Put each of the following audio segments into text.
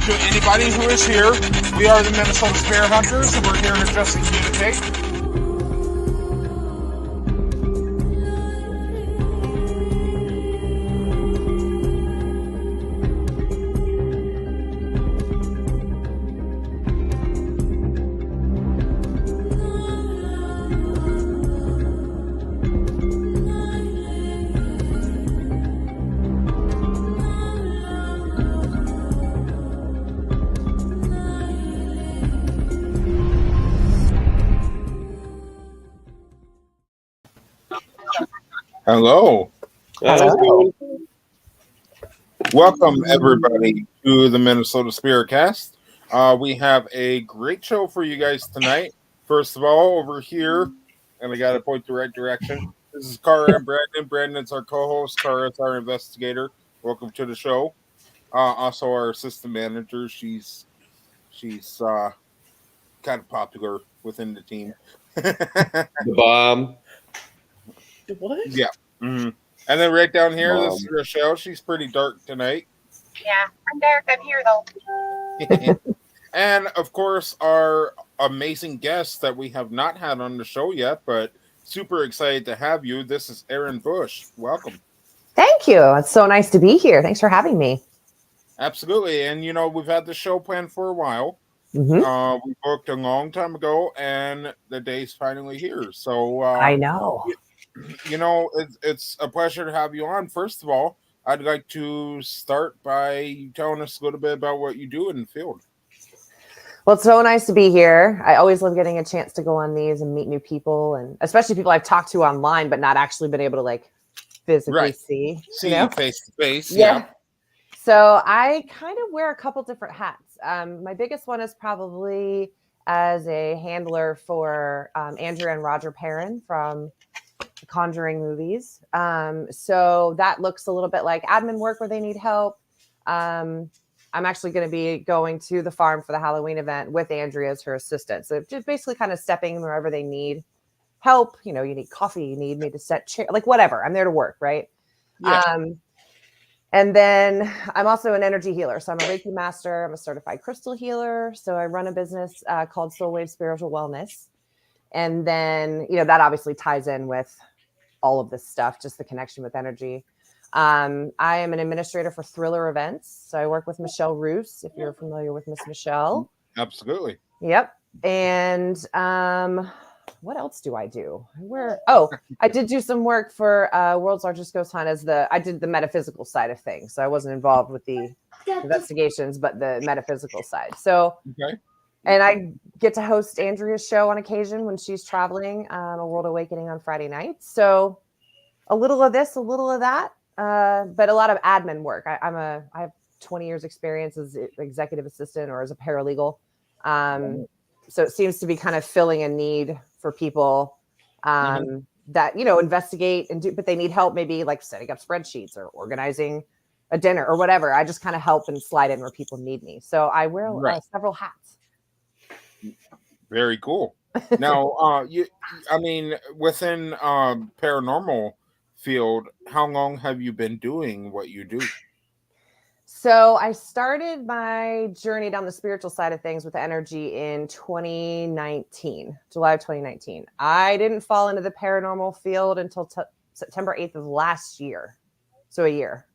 to anybody who is here. We are the Minnesota Spirit Hunters, and we're here to just communicate. Hello. Hello. Welcome, everybody, to the Minnesota SpiritCast. We have a great show for you guys tonight. First of all, over here, and I got to point the right direction. This is Cara and Brandon. Brandon's our co-host. Cara's our investigator. Welcome to the show. Also, our assistant manager. She's kind of popular within the team. The bomb. What? Yeah. Mm-hmm. And then right down here, Mom. this is Rochelle. She's pretty dark tonight. Yeah, I'm dark. I'm here though. And of course, our amazing guest that we have not had on the show yet, but super excited to have you. This is Erin Bush. Welcome. Thank you. It's so nice to be here. Thanks for having me. Absolutely. And you know, we've had the show planned for a while. Mm-hmm. We booked a long time ago, and the day's finally here. So I know. You know, it's a pleasure to have you on. First of all, I'd like to start by telling us a little bit about what you do in the field. Well, it's so nice to be here. I always love getting a chance to go on these and meet new people, and especially people I've talked to online, but not actually been able to like physically see. See you face to face. Yeah. So I kind of wear a couple different hats. My biggest one is probably as a handler for Andrea and Roger Perrin from the Conjuring movies. So that looks a little bit like admin work where they need help. I'm actually going to be going to the farm for the Halloween event with Andrea as her assistant. So just basically kind of stepping wherever they need help. You know, you need coffee, you need me to set chair, like whatever. I'm there to work, right? Yeah. And then I'm also an energy healer. So I'm a Reiki master. I'm a certified crystal healer. So I run a business called Soul Wave Spiritual Wellness. And then, you know, that obviously ties in with all of this stuff, just the connection with energy. I am an administrator for Thriller Events. So I work with Michelle Roos, if you're familiar with Miss Michelle. Absolutely. Yep. And what else do I do? I did do some work for World's Largest Ghost Hunt I did the metaphysical side of things. So I wasn't involved with the investigations, but the metaphysical side. So, Okay. and I get to host Andrea's show on occasion when she's traveling, A World Awakening on Friday nights. So a little of this, a little of that, but a lot of admin work. I have 20 years experience as an executive assistant or as a paralegal. So it seems to be kind of filling a need for people that, you know, investigate and do, but they need help maybe like setting up spreadsheets or organizing a dinner or whatever. I just kind of help and slide in where people need me. So I wear several hats. Very cool. Now, within paranormal field, how long have you been doing what you do? So I started my journey down the spiritual side of things with energy in 2019, July of 2019. I didn't fall into the paranormal field until September 8th of last year. So a year.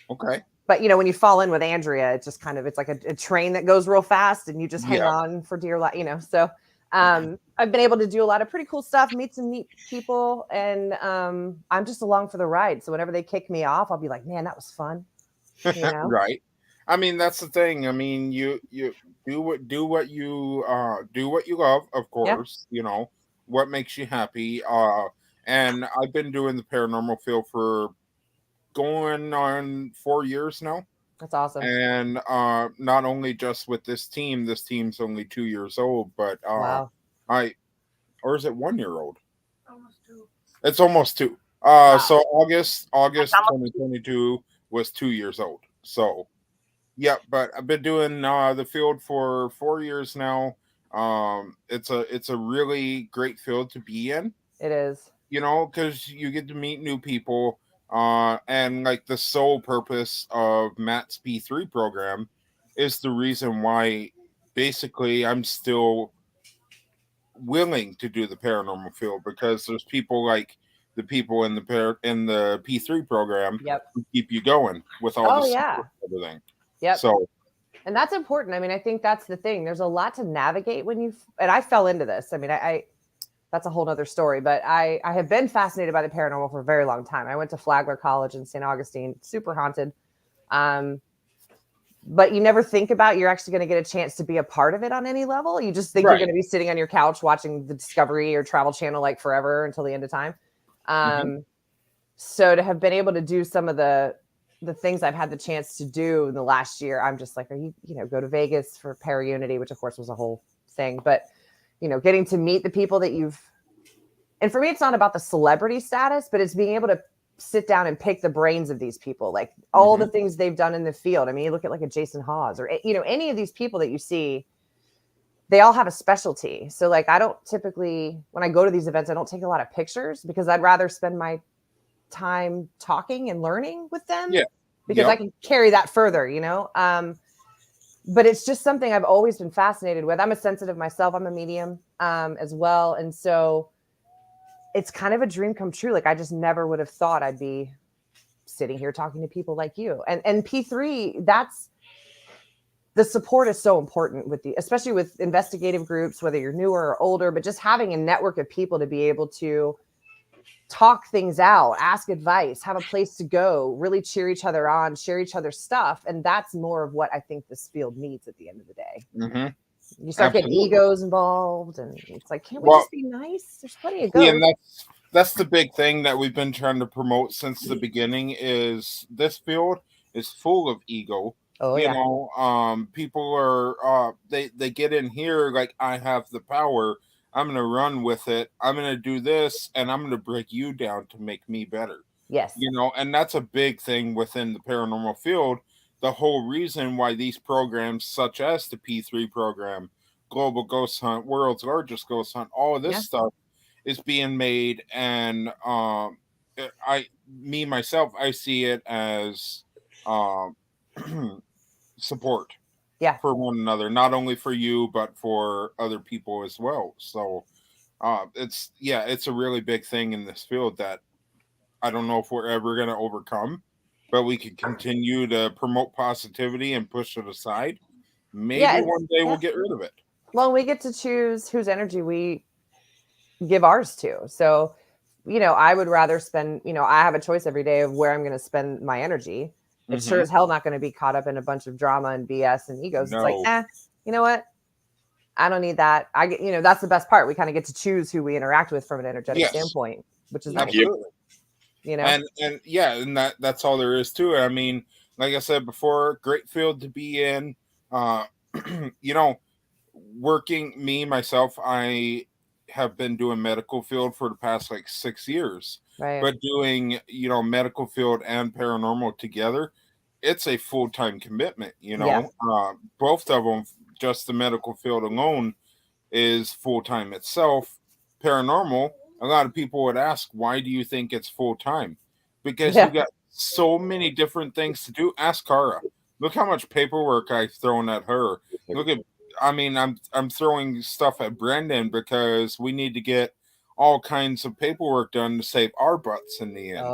Okay. But, you know, when you fall in with Andrea, it's just kind of, it's like a train that goes real fast and you just hang on for dear life, you know. So I've been able to do a lot of pretty cool stuff, meet some neat people, and I'm just along for the ride. So whenever they kick me off, I'll be like, man, that was fun. You know? Right. I mean, that's the thing. I mean, you do what you love, of course. You know what makes you happy. And I've been doing the paranormal field for going on 4 years now. That's awesome. And not only just with this team's only 2 years old, but wow. Or is it 1 year old? Almost 2. It's almost 2. Wow. So August 2022 was 2 years old. So yeah, but I've been doing the field for 4 years now. It's a really great field to be in. It is. You know, because you get to meet new people. And like the sole purpose of Matt's P3 program is the reason why basically I'm still willing to do the paranormal field, because there's people like the people in the P3 program Yep. who keep you going with all the support and everything. Yep. So, and that's important. I mean, I think that's the thing. There's a lot to navigate when and I fell into this. I mean, I that's a whole nother story, but I have been fascinated by the paranormal for a very long time. I went to Flagler College in St. Augustine, super haunted. But you never think about you're actually going to get a chance to be a part of it on any level. You just think you're going to be sitting on your couch watching the Discovery or Travel Channel like forever until the end of time. So to have been able to do some of the things I've had the chance to do in the last year, I'm just like, go to Vegas for Para Unity, which of course was a whole thing, but getting to meet the people that and for me, it's not about the celebrity status, but it's being able to sit down and pick the brains of these people, like all the things they've done in the field. I mean, you look at like a Jason Hawes or, any of these people that you see, they all have a specialty. So like, I don't typically, when I go to these events, I don't take a lot of pictures because I'd rather spend my time talking and learning with them because I can carry that further, but it's just something I've always been fascinated with. I'm a sensitive myself. I'm a medium as well. And so it's kind of a dream come true. Like I just never would have thought I'd be sitting here talking to people like you. And P3, the support is so important especially with investigative groups, whether you're newer or older, but just having a network of people to be able to talk things out, ask advice, have a place to go, really cheer each other on, share each other's stuff. And that's more of what I think this field needs at the end of the day. You start getting egos involved and it's like, can't we just be nice? There's plenty of egos. Yeah, and that's the big thing that we've been trying to promote since the beginning is this field is full of ego. People are they get in here like, I have the power, I'm going to run with it, I'm going to do this, and I'm going to break you down to make me better. Yes. And that's a big thing within the paranormal field. The whole reason why these programs, such as the P3 program, Global Ghost Hunt, World's Largest Ghost Hunt, all of this stuff is being made. And myself, I see it as support. For one another, not only for you, but for other people as well. So it's a really big thing in this field that I don't know if we're ever going to overcome, but we can continue to promote positivity and push it aside. Maybe one day we'll get rid of it. Well, we get to choose whose energy we give ours to. So, I would rather spend, I have a choice every day of where I'm going to spend my energy. It's sure as hell not going to be caught up in a bunch of drama and BS and egos. No. It's like, you know what? I don't need that. I get, that's the best part. We kind of get to choose who we interact with from an energetic standpoint, which is nice. And that's all there is to it. I mean, like I said before, great field to be in. Working myself, I have been doing medical field for the past like 6 years. Right. But doing, medical field and paranormal together, it's a full-time commitment, both of them, just the medical field alone is full-time itself. Paranormal, a lot of people would ask, why do you think it's full-time? Because you got so many different things to do. Ask Cara. Look how much paperwork I've thrown at her. I'm throwing stuff at Brendan because we need to get all kinds of paperwork done to save our butts in the end.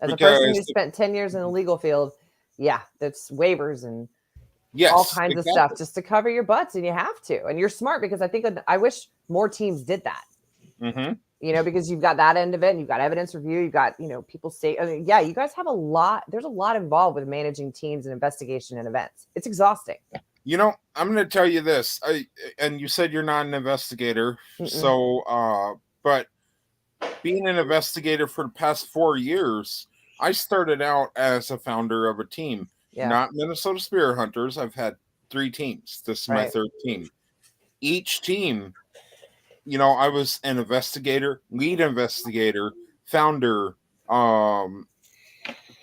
As a person who spent 10 years in the legal field, that's waivers and all kinds of stuff just to cover your butts, and you have to. And you're smart because I wish more teams did that. Because you've got that end of it, and you've got evidence review, you've got, people say, you guys have there's a lot involved with managing teams and investigation and events. It's exhausting. I'm going to tell you this, and you said you're not an investigator. So, but being an investigator for the past 4 years, I started out as a founder of a team, not Minnesota Spirit Hunters. I've had 3 teams. This is my 3rd team. Each team, I was an investigator, lead investigator, founder,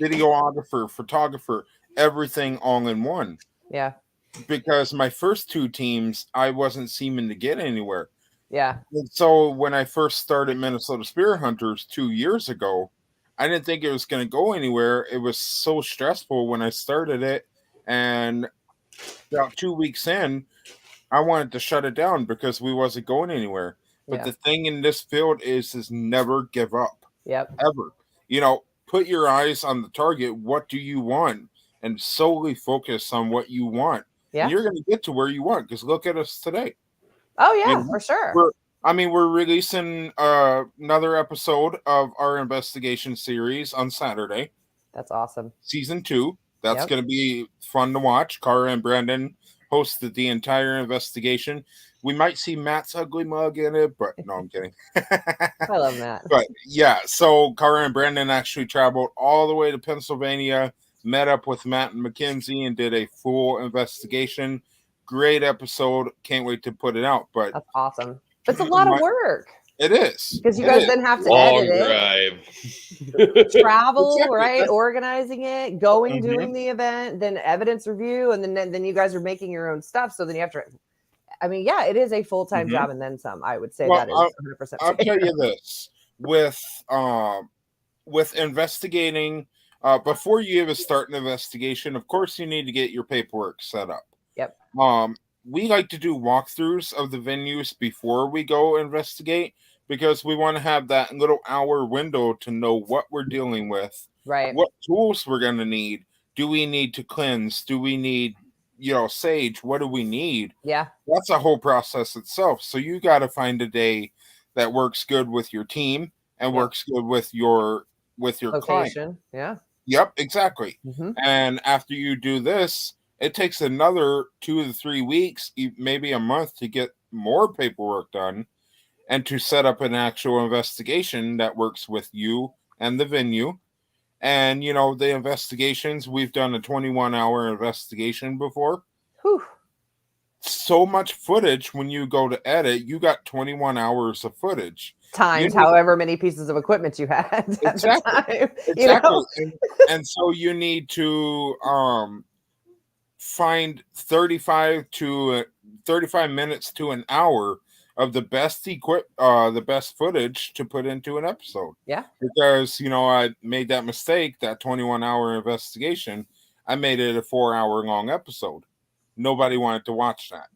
videographer, photographer, everything all in one. Yeah. Because my first 2 teams, I wasn't seeming to get anywhere. Yeah. And so when I first started Minnesota Spirit Hunters 2 years ago, I didn't think it was going to go anywhere. It was so stressful when I started it, and about 2 weeks in, I wanted to shut it down because we wasn't going anywhere. But the thing in this field is never give up. Yep. Ever. You know, put your eyes on the target. What do you want? And solely focus on what you want. Yeah. And you're going to get to where you want, because look at us today. Oh, yeah, for sure. We're releasing another episode of our investigation series on Saturday. That's awesome. Season 2. That's going to be fun to watch. Cara and Brandon hosted the entire investigation. We might see Matt's ugly mug in it, but no, I'm kidding. I love Matt. But yeah, so Cara and Brandon actually traveled all the way to Pennsylvania, met up with Matt and Mackenzie, and did a full investigation. Great episode. Can't wait to put it out. But that's awesome. It's a lot of work. It is. Because you guys then have to edit it. Travel, right? Organizing it, going, doing the event, then evidence review, and then you guys are making your own stuff. So then you have to, I mean, yeah, it is a full-time job and then some. I would say that is 100%. I'll tell you this. With investigating, before you even start an investigation, of course you need to get your paperwork set up. Yep. We like to do walkthroughs of the venues before we go investigate, because we want to have that little hour window to know what we're dealing with, right? What tools we're going to need. Do we need to cleanse? Do we need, sage? What do we need? Yeah. That's a whole process itself. So you got to find a day that works good with your team and works good with your location. client. Yeah. Yep, exactly. And after you do this, it takes another 2 to 3 weeks, maybe a month, to get more paperwork done and to set up an actual investigation that works with you and the venue. And, the investigations, we've done a 21-hour investigation before. Whew. So much footage. When you go to edit, you got 21 hours of footage. Times however many pieces of equipment you had. Exactly. Exactly. And so you need to find 35 minutes to an hour of the best the best footage to put into an episode. Yeah. Because, I made that mistake, that 21-hour investigation. I made it a 4-hour long episode. Nobody wanted to watch that.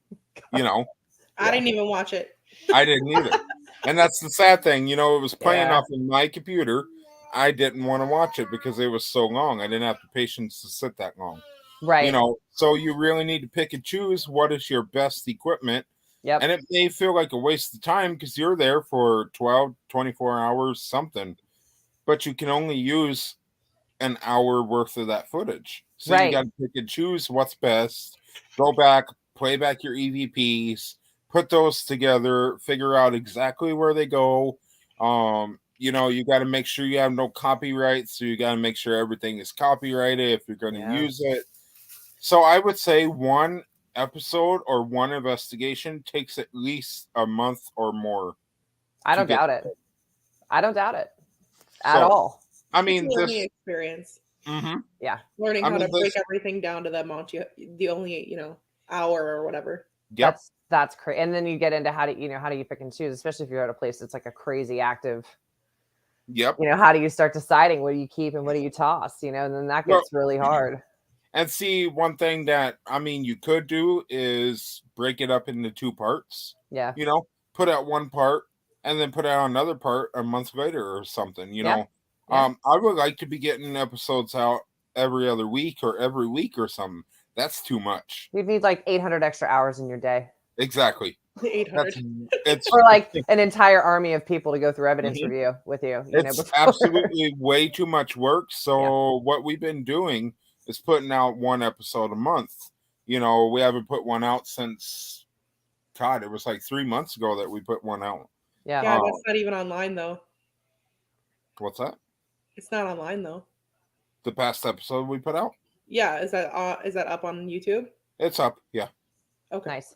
I didn't even watch it. I didn't either. And that's the sad thing. It was playing off of my computer. I didn't want to watch it because it was so long. I didn't have the patience to sit that long. Right. So you really need to pick and choose what is your best equipment. Yep. And it may feel like a waste of time because you're there for 12, 24 hours, something. But you can only use an hour worth of that footage. So you got to pick and choose what's best. Go back, play back your EVPs, put those together, figure out exactly where they go. You got to make sure you have no copyright. So you got to make sure everything is copyrighted if you're going to use it. So I would say one episode or one investigation takes at least a month or more. I don't doubt it. I don't doubt it at all. I mean, it's a learning experience. Yeah. Learning how to break everything down to the amount the only, hour or whatever. Yep. That's crazy. And then you get into how do you pick and choose, especially if you're at a place that's like a crazy active. Yep. How do you start deciding what do you keep and what do you toss, and then that gets really hard. And see, one thing that, you could do is break it up into 2 parts. Yeah. Put out one part and then put out another part a month later or something, Yeah. I would like to be getting episodes out every other week or every week or something. That's too much. You'd need like 800 extra hours in your day. Exactly. 800. It's or like an entire army of people to go through evidence review with you. It's absolutely way too much work. So what we've been doing is putting out one episode a month. We haven't put one out since, God, it was like 3 months ago that we put one out. Yeah. Yeah, that's not even online though. What's that? It's not online though. The past episode we put out? Yeah, is that up on YouTube? It's up, yeah. Okay. Nice.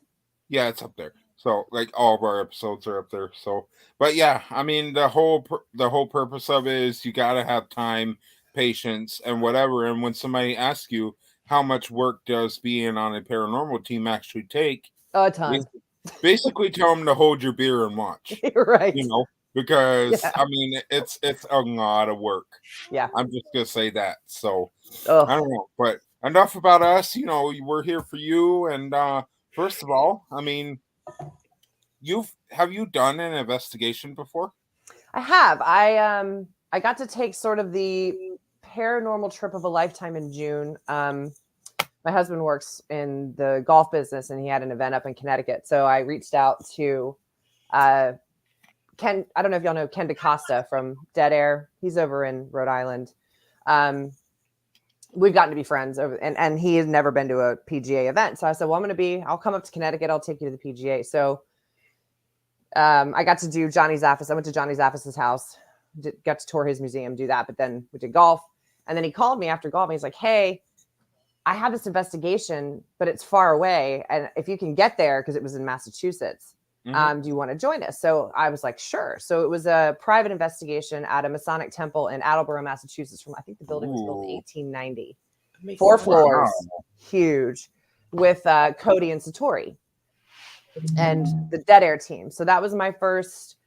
Yeah, it's up there. So like all of our episodes are up there. So, but yeah, the whole purpose of it is you got to have time, patience, and whatever. And when somebody asks you how much work does being on a paranormal team actually take, a ton. Basically tell them to hold your beer and watch. Right. because Yeah. I mean it's a lot of work. Yeah. I'm just gonna say that. So Ugh. I don't know, but enough about us. You know, we're here for you. And first of all, I mean, have you done an investigation before? I have. I got to take sort of the paranormal trip of a lifetime in June. My husband works in the golf business and he had an event up in Connecticut. So I reached out to Ken. I don't know if y'all know Ken DaCosta from Dead Air. He's over in Rhode Island. We've gotten to be friends over, and he has never been to a PGA event. So I said, well, I'll come up to Connecticut. I'll take you to the PGA. So I got to do Johnny Zaffis. I went to Johnny Zaffis's house, got to tour his museum, do that. But then we did golf. And then he called me after golf. And he's like, hey, I have this investigation, but it's far away. And if you can get there, because it was in Massachusetts, do you want to join us? So I was like, sure. So it was a private investigation at a Masonic temple in Attleboro, Massachusetts. From I think the building was built in 1890. 4 floors, huge, with Cody and Satori and the Dead Air team. So that was my first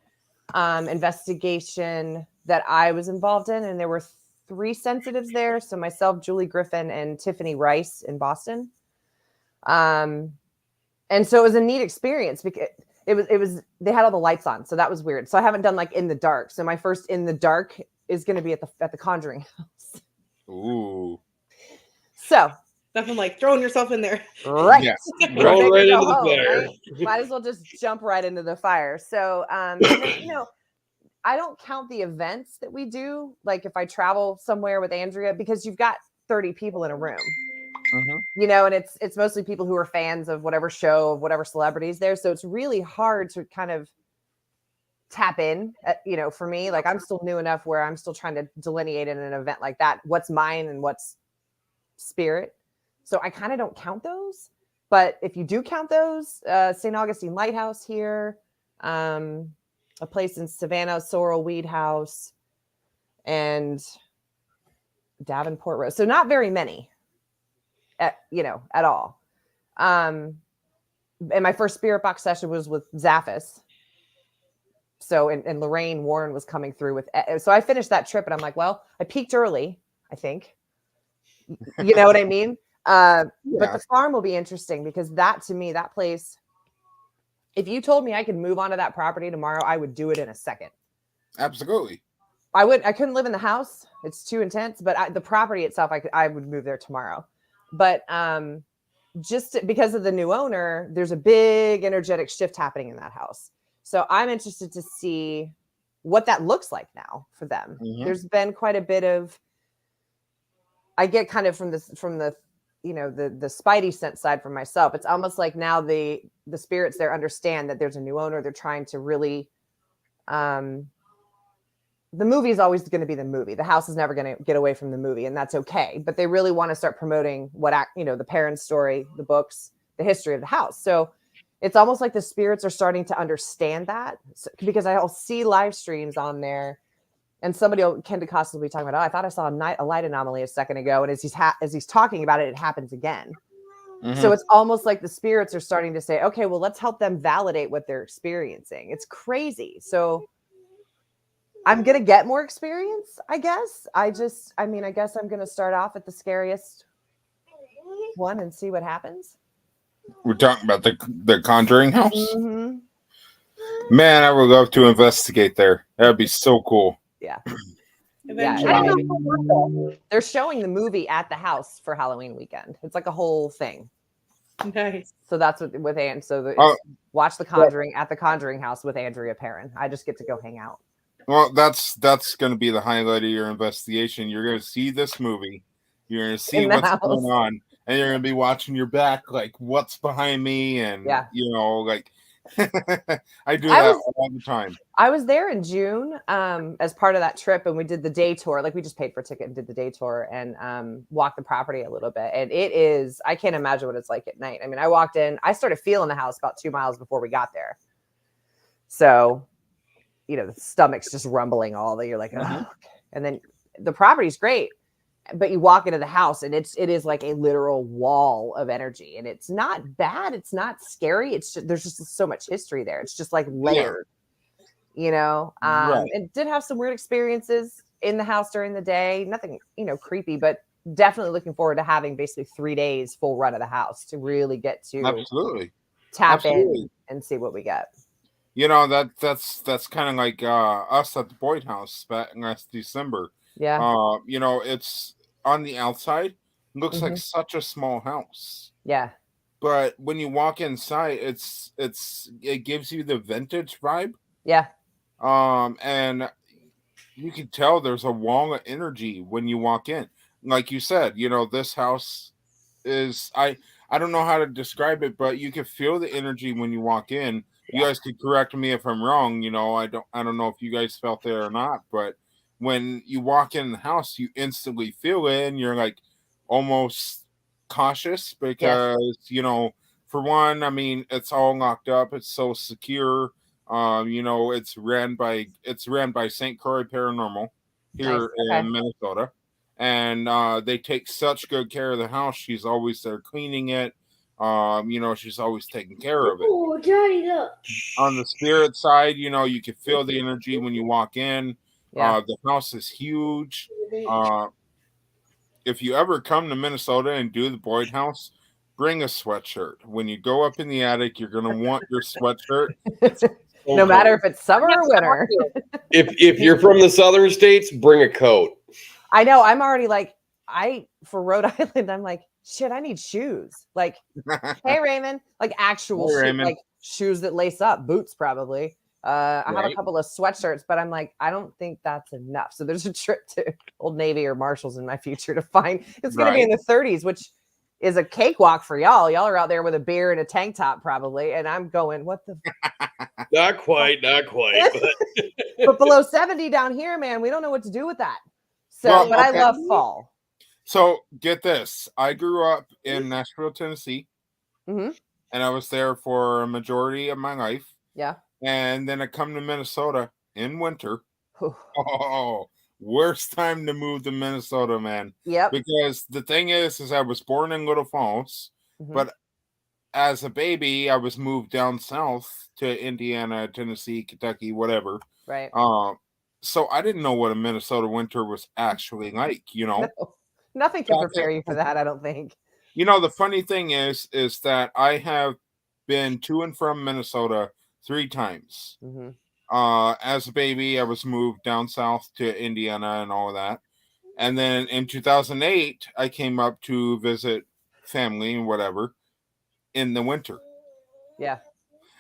investigation that I was involved in. And there were 3 sensitives there. So myself, Julie Griffin, and Tiffany Rice in Boston. And so it was a neat experience because it was they had all the lights on. So that was weird. So I haven't done like in the dark. So my first in the dark is going to be at the Conjuring house. Ooh. So Nothing like throwing yourself in there. right. Yeah. Roll right into the home, fire. right? Might as well just jump right into the fire. So, and then, I don't count the events that we do. Like if I travel somewhere with Andrea, because you've got 30 people in a room, and it's mostly people who are fans of whatever show, of whatever celebrities there. So it's really hard to kind of tap in, for me. Like I'm still new enough where I'm still trying to delineate in an event like that, what's mine and what's spirit. So I kind of don't count those. But if you do count those, St. Augustine Lighthouse here, a place in Savannah, Sorrel Weed House, and Davenport Road. So not very many, at all. And my first spirit box session was with Zaffis. So, and Lorraine Warren was coming through with, so I finished that trip and I'm like, well, I peaked early, I think. You know what I mean? But the farm will be interesting because that, to me, that place, if you told me I could move onto that property tomorrow, I would do it in a second. Absolutely. I couldn't live in the house. It's too intense, but the property itself, I would move there tomorrow. But just because of the new owner, there's a big energetic shift happening in that house. So I'm interested to see what that looks like now for them. There's been quite a bit of, I get kind of from the the spidey sense side for myself. It's almost like now the spirits there understand that there's a new owner. They're trying to really, the movie is always going to be the movie. The house is never going to get away from the movie, and that's okay. But they really want to start promoting the parents' story, the books, the history of the house. So it's almost like the spirits are starting to understand that, because I'll see live streams on there, and Ken DaCosta will be talking about, I thought I saw a light anomaly a second ago, and as he's talking about it, it happens again. So it's almost like the spirits are starting to say, okay, well, let's help them validate what they're experiencing. It's crazy. So I'm going to get more experience, I guess. I guess I'm going to start off at the scariest one and see what happens. We're talking about the Conjuring house. Man, I would love to investigate there. That'd be so cool. Yeah. Eventually. They're showing the movie at the house for Halloween weekend. It's like a whole thing. Nice. So that's what with Anne. So watch The Conjuring at the Conjuring house with Andrea Perrin. I just get to go hang out. Well, that's going to be the highlight of your investigation. You're going to see this movie. You're going to see what's going on, and you're going to be watching your back, like what's behind me, and like I do that all the time. I was there in June as part of that trip, and we did the day tour. Like we just paid for a ticket and did the day tour and walked the property a little bit. And it is, I can't imagine what it's like at night. I mean, I walked in, I started feeling the house about 2 miles before we got there. So, the stomach's just rumbling all day. You're like, oh, okay. And then the property's great, but you walk into the house and it is like a literal wall of energy, and it's not bad. It's not scary. It's just, there's just so much history there. It's just like layered. Right. And did have some weird experiences in the house during the day. Nothing, creepy, but definitely looking forward to having basically 3 days full run of the house to really get to Absolutely. tap in and see what we get. That's kind of like us at the Boyd House back last December. Yeah. It's on the outside, looks like such a small house. Yeah. But when you walk inside, it gives you the vintage vibe. Yeah. And you can tell there's a wall of energy when you walk in. Like you said, this house is I don't know how to describe it, but you can feel the energy when you walk in. You guys could correct me if I'm wrong. I don't know if you guys felt it or not, but when you walk in the house, you instantly feel it, and you're like almost cautious because for one, I mean, it's all locked up. It's so secure. It's ran by St. Croix Paranormal here in Minnesota, and they take such good care of the house. She's always there cleaning it. She's always taking care of it. Oh, Daddy, look. On the spirit side, you can feel the energy when you walk in. Yeah. The house is huge. If you ever come to Minnesota and do the Boyd House, bring a sweatshirt. When you go up in the attic, you're going to want your sweatshirt. No matter if it's summer or winter. If you're from the southern states, bring a coat. I know. I'm already like, for Rhode Island, I'm like, shit, I need shoes. Like, hey, Raymond, like actual shoes, like shoes that lace up, boots probably. I have a couple of sweatshirts, but I'm like, I don't think that's enough. So there's a trip to Old Navy or Marshall's in my future to find. It's going to be in the 30s, which is a cakewalk for y'all. Y'all are out there with a beer and a tank top probably. And I'm going, what the? Not quite. But below 70 down here, man, we don't know what to do with that. So, but I love fall. So get this. I grew up in Nashville, Tennessee. And I was there for a majority of my life. Yeah. And then I come to Minnesota in winter. Worst time to move to Minnesota, man. Yep. Because the thing is I was born in Little Falls, but as a baby, I was moved down south to Indiana, Tennessee, Kentucky, whatever. Right. So I didn't know what a Minnesota winter was actually like, No, nothing can prepare you for that, I don't think. The funny thing is that I have been to and from Minnesota 3 times. As a baby, I was moved down south to Indiana and all of that. And then in 2008, I came up to visit family and whatever in the winter. Yeah.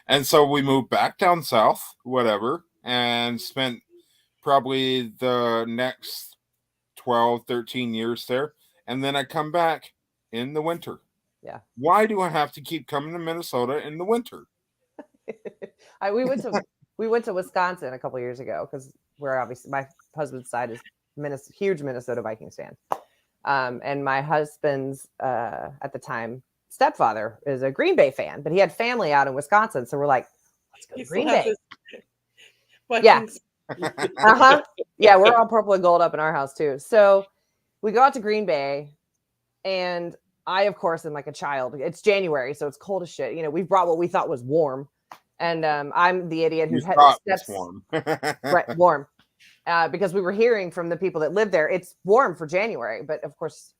And so we moved back down south, whatever, and spent probably the next 12, 13 years there. And then I come back in the winter. Yeah. Why do I have to keep coming to Minnesota in the winter? We went to Wisconsin a couple of years ago because we're obviously, my husband's side is huge Minnesota Vikings fan. And my husband's at the time stepfather is a Green Bay fan, but he had family out in Wisconsin. So we're like, let's go to Green Bay. Yeah. Yeah, we're all purple and gold up in our house too. So we go out to Green Bay, and I, of course, am like a child. It's January, so it's cold as shit. We brought what we thought was warm. And I'm the idiot who had steps warm. Right, warm. Because we were hearing from the people that live there, it's warm for January. But of course,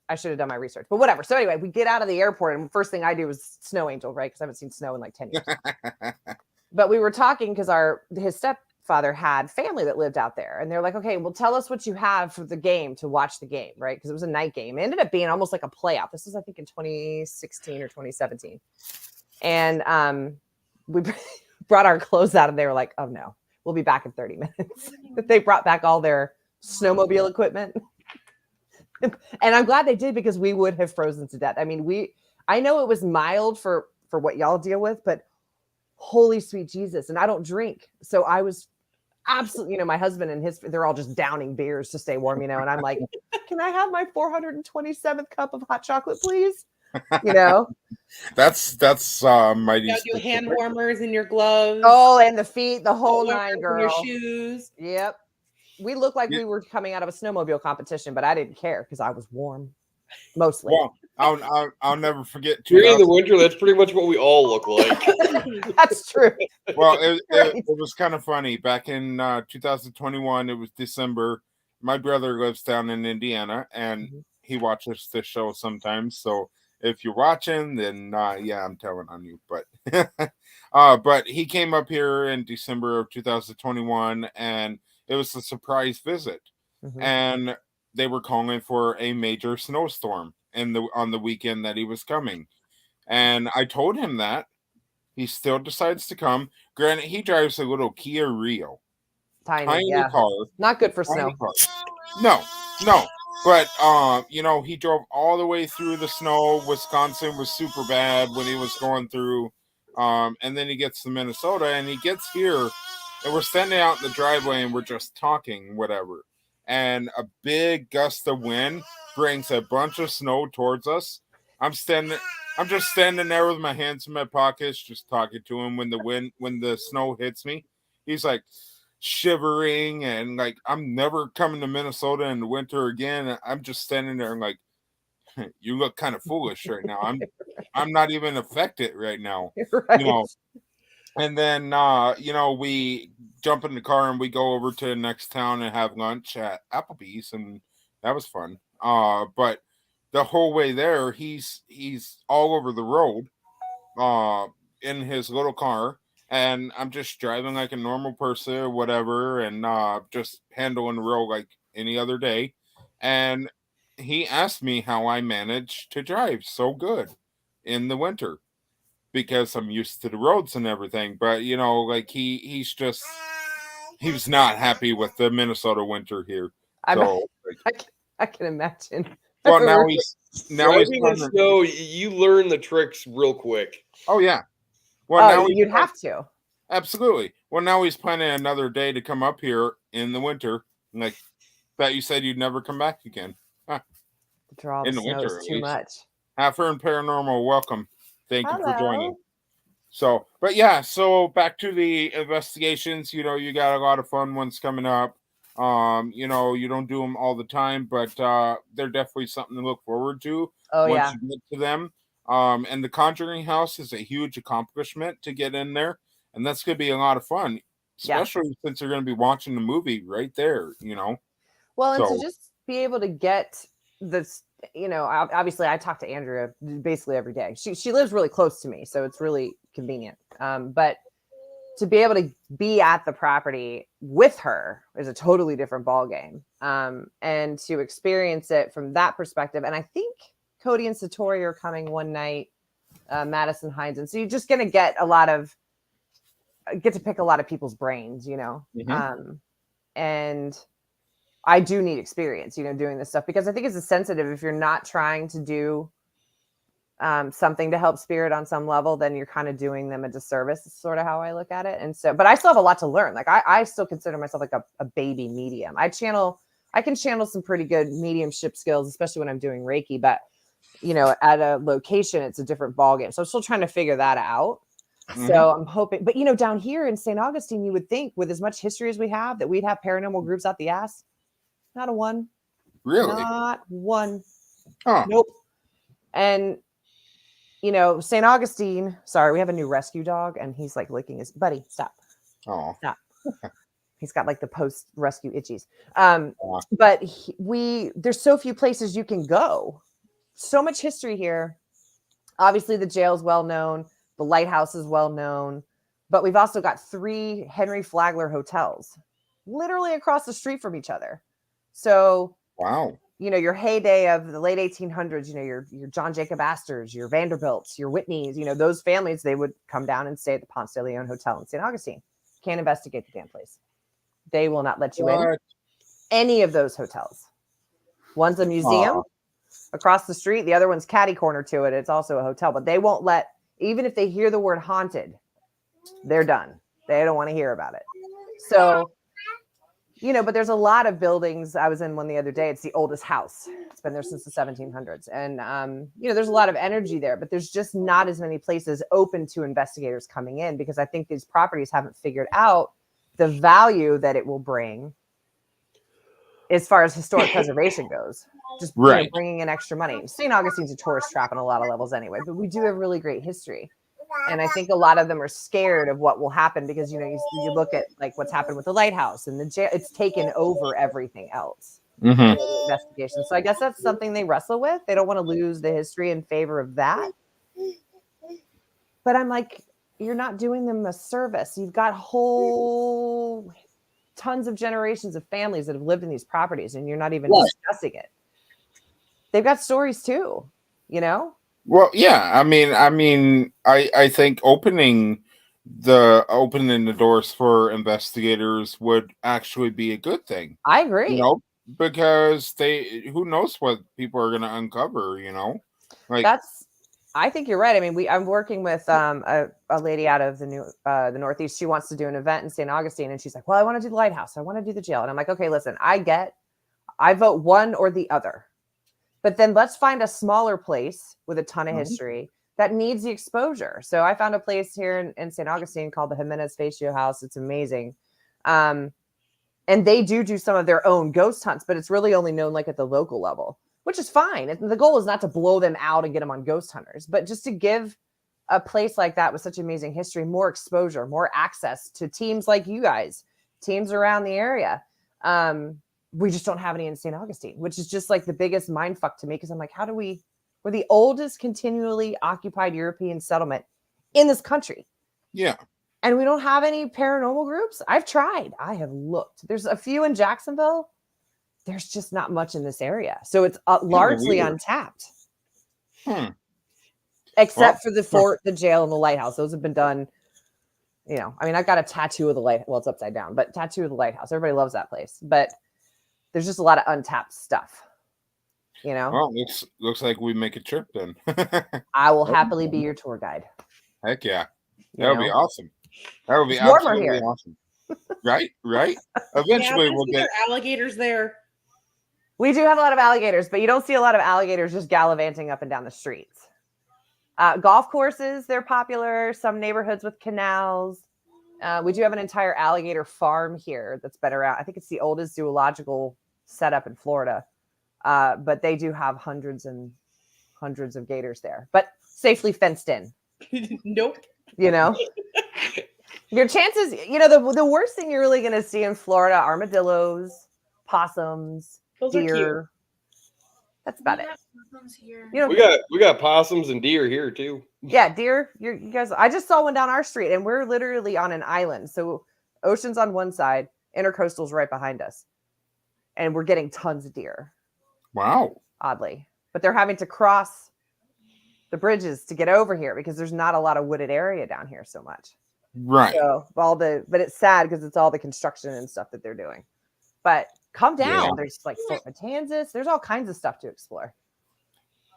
I should have done my research. But whatever. So anyway, we get out of the airport, and the first thing I do is snow angel, right? Because I haven't seen snow in like 10 years. But we were talking because his stepfather had family that lived out there. And they're like, okay, well, tell us what you have for the game to watch the game, right? Because it was a night game. It ended up being almost like a playoff. This was, I think, in 2016 or 2017. And we brought our clothes out, and they were like, oh no, we'll be back in 30 minutes. They brought back all their snowmobile equipment. And I'm glad they did, because we would have frozen to death. I mean, I know it was mild for what y'all deal with, but holy sweet Jesus. And I don't drink. So I was absolutely, my husband and they're all just downing beers to stay warm, and I'm like, can I have my 427th cup of hot chocolate, please? That's mighty. You do hand warmers in your gloves. Oh, and the feet, the whole nine, girl. Your shoes. Yep. We looked like we were coming out of a snowmobile competition, but I didn't care because I was warm. mostly. Well, I'll never forget. During the winter, that's pretty much what we all look like. That's true. Well, it Right. was kind of funny. Back in 2021, it was December. My brother lives down in Indiana, and he watches this show sometimes. So if you're watching, then yeah, I'm telling on you. But he came up here in December of 2021, and it was a surprise visit. And they were calling for a major snowstorm on the weekend that he was coming. And I told him that. He still decides to come. Granted, he drives a little Kia Rio. Tiny, car. Not good for Tiny snow. car. No. But he drove all the way through the snow. Wisconsin was super bad when he was going through. And then he gets to Minnesota, and he gets here, and we're standing out in the driveway, and we're just talking, whatever. And a big gust of wind brings a bunch of snow towards us. I'm just standing there with my hands in my pockets, just talking to him when the snow hits me. He's like shivering and like, I'm never coming to Minnesota in the winter again. I'm just standing there and like, you look kind of foolish right now. I'm not even affected right now. Right. And then we jump in the car and we go over to the next town and have lunch at Applebee's, and that was fun. But the whole way there, he's all over the road, in his little car, and I'm just driving like a normal person or whatever, and just handling the road like any other day. And he asked me how I managed to drive so good in the winter, because I'm used to the roads and everything. But like he was not happy with the Minnesota winter here. I can imagine. Well, now he's driving in snow. You learn the tricks real quick. Oh yeah. Well, now you'd have to. Absolutely. Well, now he's planning another day to come up here in the winter. Like that, you said you'd never come back again. Huh. The draw of snow is too much. Half-Earned Paranormal, welcome. Thank you for joining. Hello. So back to the investigations. You got a lot of fun ones coming up. You don't do them all the time, but they're definitely something to look forward to once you get to them. And the Conjuring House is a huge accomplishment to get in there, and that's going to be a lot of fun, especially since you're going to be watching the movie right there. Well, and to just be able to get this, obviously I talk to Andrea basically every day. She lives really close to me, so it's really convenient. But to be able to be at the property with her is a totally different ballgame. And to experience it from that perspective. And I think Cody and Satori are coming one night, Madison Hines. And so you're just going to get to pick a lot of people's brains, and I do need experience, doing this stuff, because I think it's sensitive. If you're not trying to do something to help spirit on some level, then you're kind of doing them a disservice. Is sort of how I look at it. And so, but I still have a lot to learn. Like I still consider myself like a baby medium. I can channel some pretty good mediumship skills, especially when I'm doing Reiki, but at a location, it's a different ballgame. So I'm still trying to figure that out. So I'm hoping, but down here in St. Augustine, you would think with as much history as we have that we'd have paranormal groups out the ass. Not a one. Really? Not one. Huh. Nope. And St. Augustine, sorry, we have a new rescue dog, and he's like licking his buddy. Stop. Oh, stop. He's got like the post rescue itchies. But there's so few places you can go. So much history here. Obviously, the jail's well known. The lighthouse is well known. But we've also got 3 Henry Flagler hotels, literally across the street from each other. So, wow. Your heyday of the late 1800s, your John Jacob Astors, your Vanderbilts, your Whitneys, those families, they would come down and stay at the Ponce de Leon Hotel in St. Augustine. Can't investigate the damn place. They will not let you in any of those hotels. One's a museum across the street. The other one's catty corner to it. It's also a hotel, but they won't let, even if they hear the word haunted, they're done. They don't want to hear about it. So, but there's a lot of buildings. I was in one the other day. It's the oldest house. It's been there since the 1700s. And, there's a lot of energy there, but there's just not as many places open to investigators coming in, because I think these properties haven't figured out the value that it will bring as far as historic preservation goes. Just Right. bringing in extra money. St. Augustine's a tourist trap on a lot of levels anyway, but we do have really great history. And I think a lot of them are scared of what will happen because, you look at like what's happened with the lighthouse and the jail, it's taken over everything else. Mm-hmm. Investigation. So I guess that's something they wrestle with. They don't want to lose the history in favor of that. But I'm like, you're not doing them a service. You've got whole tons of generations of families that have lived in these properties and you're not even discussing it. They've got stories too, Well, yeah. I mean, I think opening the doors for investigators would actually be a good thing. I agree. Because who knows what people are going to uncover, like I think you're right. I mean, I'm working with a lady out of the Northeast. She wants to do an event in St. Augustine, and she's like, "Well, I want to do the lighthouse. I want to do the jail." And I'm like, "Okay, listen. I vote one or the other, but then let's find a smaller place with a ton of history that needs the exposure." So I found a place here in St. Augustine called the MNSpiritCast House. It's amazing. And they do some of their own ghost hunts, but it's really only known like at the local level, which is fine. The goal is not to blow them out and get them on ghost hunters, but just to give a place like that with such amazing history more exposure, more access to teams like you guys, teams around the area. We just don't have any in St. Augustine, which is just like the biggest mind fuck to me because I'm like, we're the oldest continually occupied European settlement in this country. Yeah. And we don't have any paranormal groups. I've tried. I have looked. There's a few in Jacksonville. There's just not much in this area. So it's largely untapped. Except for the fort, the jail, and the lighthouse. Those have been done. I've got a tattoo of the light. Well, it's upside down, but tattoo of the lighthouse. Everybody loves that place. But there's just a lot of untapped stuff. Well, looks like we make a trip then. I will happily be your tour guide. Heck yeah. That would be awesome. That would be absolutely awesome. Right? Eventually we'll get alligators there. We do have a lot of alligators, but you don't see a lot of alligators just gallivanting up and down the streets. Golf courses, they're popular. Some neighborhoods with canals. We do have an entire alligator farm here that's been around. I think it's the oldest zoological setup in Florida. But they do have hundreds and hundreds of gators there, but safely fenced in. Nope. Your chances, the worst thing you're really going to see in Florida, armadillos, possums, Those deer. are cute. That's about it. We got possums and deer here too. Yeah, deer. You guys. I just saw one down our street, and we're literally on an island. So ocean's on one side, intercoastal's right behind us, and we're getting tons of deer. Wow. Oddly, but they're having to cross the bridges to get over here because there's not a lot of wooded area down here so much. Right. So but it's sad because it's all the construction and stuff that they're doing. But come down. Yeah. There's like Fort Matanzas. There's all kinds of stuff to explore.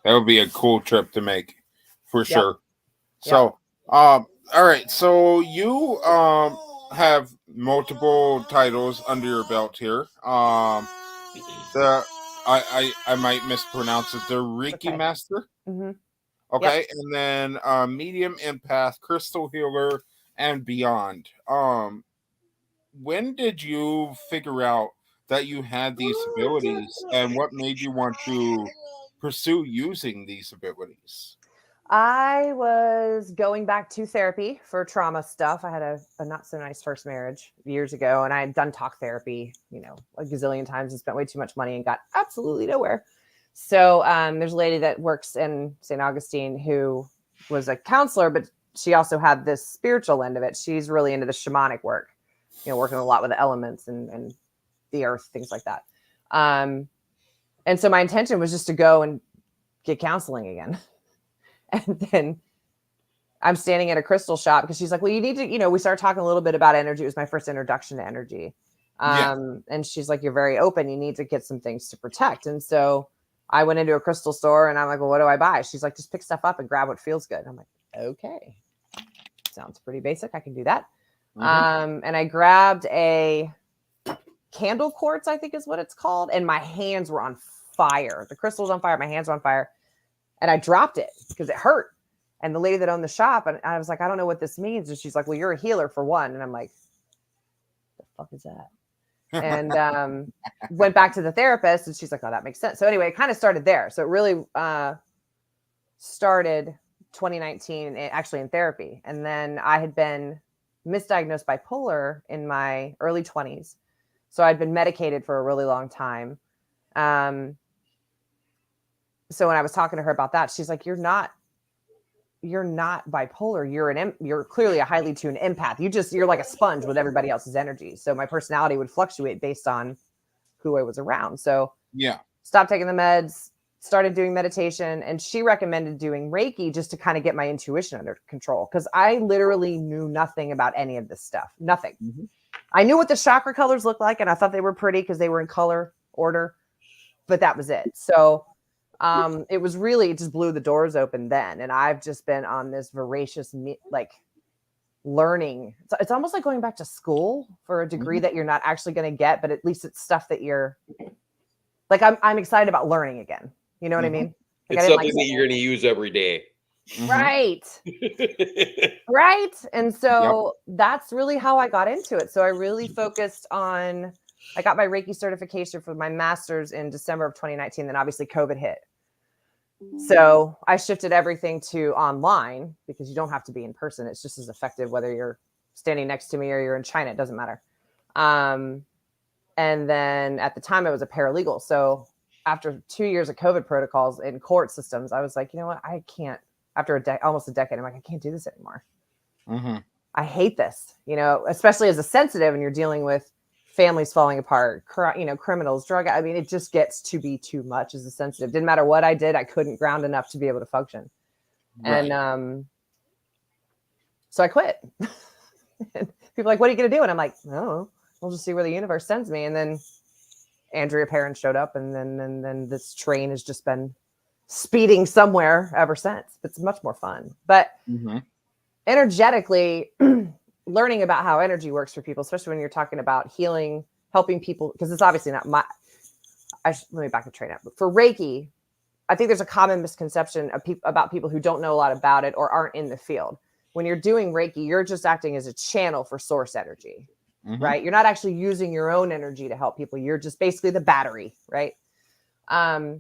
That would be a cool trip to make for sure. So, all right. So you have multiple titles under your belt here. I might mispronounce it. The Reiki Master. Mm-hmm. Okay. Yep. And then Medium, Empath, Crystal Healer, and beyond. When did you figure out that you had these abilities, and what made you want to pursue using these abilities? I was going back to therapy for trauma stuff. I had a not so nice first marriage years ago, and I had done talk therapy, a gazillion times and spent way too much money and got absolutely nowhere. So there's a lady that works in St. Augustine who was a counselor, but she also had this spiritual end of it. She's really into the shamanic work, working a lot with the elements and the earth, things like that. And so my intention was just to go and get counseling again. And then I'm standing at a crystal shop because she's like, well, you need to, we started talking a little bit about energy. It was my first introduction to energy. And she's like, you're very open. You need to get some things to protect. And so I went into a crystal store and I'm like, well, what do I buy? She's like, just pick stuff up and grab what feels good. I'm like, okay. Sounds pretty basic. I can do that. Mm-hmm. And I grabbed a candle quartz, I think is what it's called. And my hands were on fire. The crystal was on fire. My hands were on fire. And I dropped it because it hurt. And the lady that owned the shop, and I was like, I don't know what this means. And she's like, well, you're a healer for one. And I'm like, the fuck is that? and went back to the therapist, and she's like, oh, that makes sense. So anyway, it kind of started there. So it really started 2019 actually in therapy. And then I had been misdiagnosed bipolar in my early 20s. So I'd been medicated for a really long time. So when I was talking to her about that, she's like, you're not bipolar. You're clearly a highly tuned empath. You're like a sponge with everybody else's energy. So my personality would fluctuate based on who I was around. So Yeah. stopped taking the meds, started doing meditation, and she recommended doing Reiki just to kind of get my intuition under control. Cause I literally knew nothing about any of this stuff. Nothing. Mm-hmm. I knew what the chakra colors looked like, and I thought they were pretty because they were in color order, but that was it. So it was really, it just blew the doors open then. And I've just been on this voracious, learning. It's almost like going back to school for a degree that you're not actually going to get, but at least it's stuff that you're like, I'm excited about learning again. You know what I mean? Like, it's something that you're going to use every day. Right. Right. And so that's really how I got into it. So I really focused on, I got my Reiki certification for my master's in December of 2019. Then obviously COVID hit. So I shifted everything to online because you don't have to be in person. It's just as effective whether you're standing next to me or you're in China. It doesn't matter. And then at the time I was a paralegal. So after 2 years of COVID protocols in court systems, I was like, you know what? I can't, after almost a decade, I'm like, I can't do this anymore. Mm-hmm. I hate this, especially as a sensitive and you're dealing with families falling apart, criminals, drug. I mean, it just gets to be too much as a sensitive. Didn't matter what I did. I couldn't ground enough to be able to function. Right. And so I quit. And people are like, what are you going to do? And I'm like, no, we'll just see where the universe sends me. And then Andrea Perrin showed up, and then this train has just been speeding somewhere ever since. It's much more fun. But energetically, learning about how energy works for people, especially when you're talking about healing, helping people, because it's obviously not let me back the train up. For Reiki, I think there's a common misconception about people who don't know a lot about it or aren't in the field. When you're doing Reiki, you're just acting as a channel for source energy, right? You're not actually using your own energy to help people. You're just basically the battery, right? But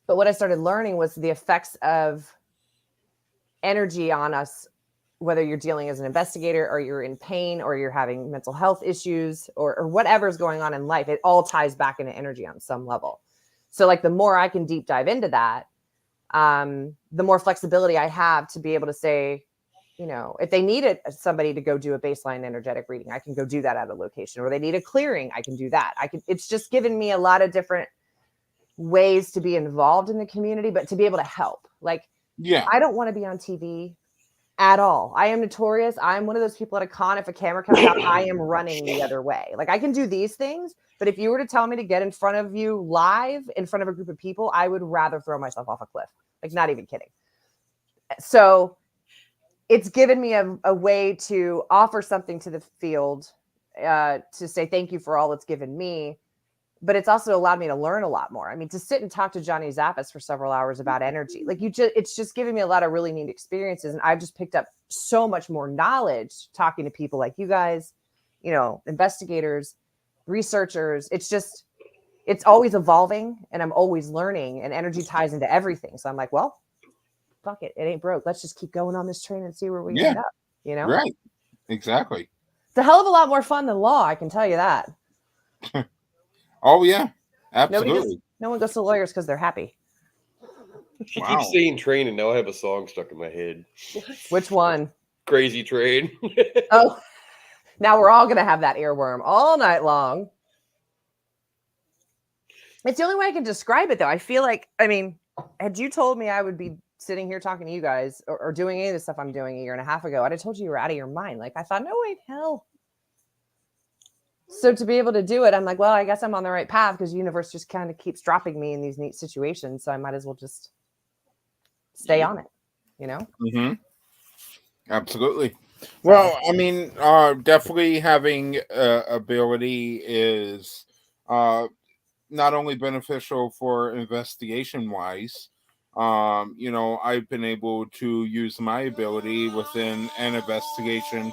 what I started learning was the effects of energy on us, whether you're dealing as an investigator or you're in pain or you're having mental health issues or whatever's going on in life, it all ties back into energy on some level. So like the more I can deep dive into that, the more flexibility I have to be able to say, if they needed somebody to go do a baseline energetic reading, I can go do that at a location, or they need a clearing, I can do that. It's just given me a lot of different ways to be involved in the community, but to be able to help. Like, I don't want to be on TV at all. I am notorious. I'm one of those people at a con, if a camera comes out, I am running the other way. Like, I can do these things, but if you were to tell me to get in front of you live in front of a group of people, I would rather throw myself off a cliff. Like, not even kidding. So it's given me a way to offer something to the field, to say thank you for all it's given me. But it's also allowed me to learn a lot more. I mean, to sit and talk to Johnny Zappas for several hours about energy, it's just given me a lot of really neat experiences. And I've just picked up so much more knowledge talking to people like you guys, investigators, researchers. It's always evolving, and I'm always learning, and energy ties into everything. So I'm like, well, fuck it. It ain't broke. Let's just keep going on this train and see where we end up, Right. Exactly. It's a hell of a lot more fun than law. I can tell you that. Oh yeah, absolutely. No one goes to lawyers because they're happy. She keeps saying train, and now I have a song stuck in my head. Which one? Crazy Train. Oh, now we're all gonna have that earworm all night long. It's the only way I can describe it, though. I feel like, had you told me I would be sitting here talking to you guys or doing any of the stuff I'm doing a year and a half ago, I'd have told you were out of your mind. Like, I thought, no, wait, hell. So to be able to do it, I'm like, well, I guess I'm on the right path because the universe just kind of keeps dropping me in these neat situations. So I might as well just stay on it, Mm-hmm. Absolutely. Well, definitely having ability is not only beneficial for investigation wise. I've been able to use my ability within an investigation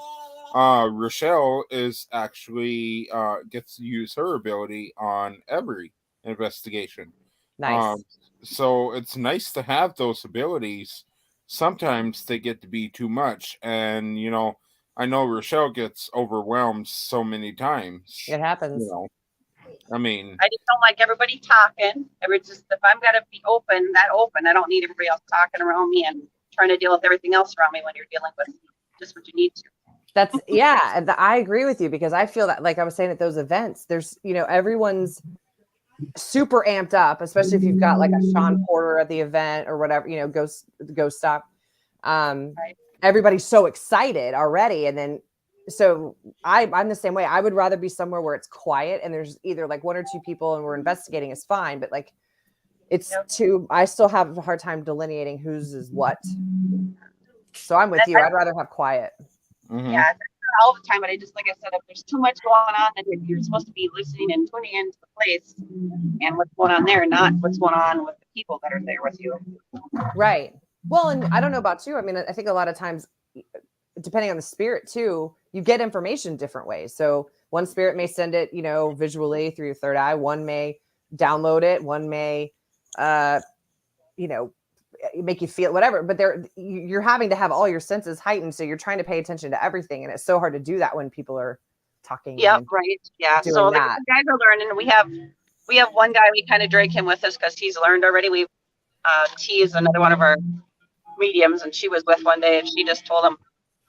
Rochelle is actually gets to use her ability on every investigation. Nice. So it's nice to have those abilities. Sometimes they get to be too much, and I know Rochelle gets overwhelmed so many times. It happens. I mean, I just don't like everybody talking. Just if I'm gonna be open, I don't need everybody else talking around me and trying to deal with everything else around me when you're dealing with just what you need to. That's I agree with you, because I feel that, like I was saying at those events, there's everyone's super amped up, especially if you've got like a Sean Porter at the event or whatever, ghost stop. Right. Everybody's so excited already, and then so I'm the same way. I would rather be somewhere where it's quiet and there's either like one or two people and we're investigating is fine, but like it's too. I still have a hard time delineating whose is what. So I'm with you. I'd rather have quiet. Mm-hmm. Yeah, all the time. But I just, like I said, if there's too much going on, then you're supposed to be listening and tuning into the place and what's going on there, not what's going on with the people that are there with you. Right. Well, and I don't know about you. I mean, I think a lot of times, depending on the spirit too, you get information different ways. So one spirit may send it, visually through your third eye. One may download it. One may, make you feel whatever. But you're having to have all your senses heightened, so you're trying to pay attention to everything, and it's so hard to do that when people are talking. Yeah, right. Yeah. So the guys are learning. We have one guy. We kind of drag him with us because he's learned already. T is another one of our mediums, and she was with one day, and she just told him,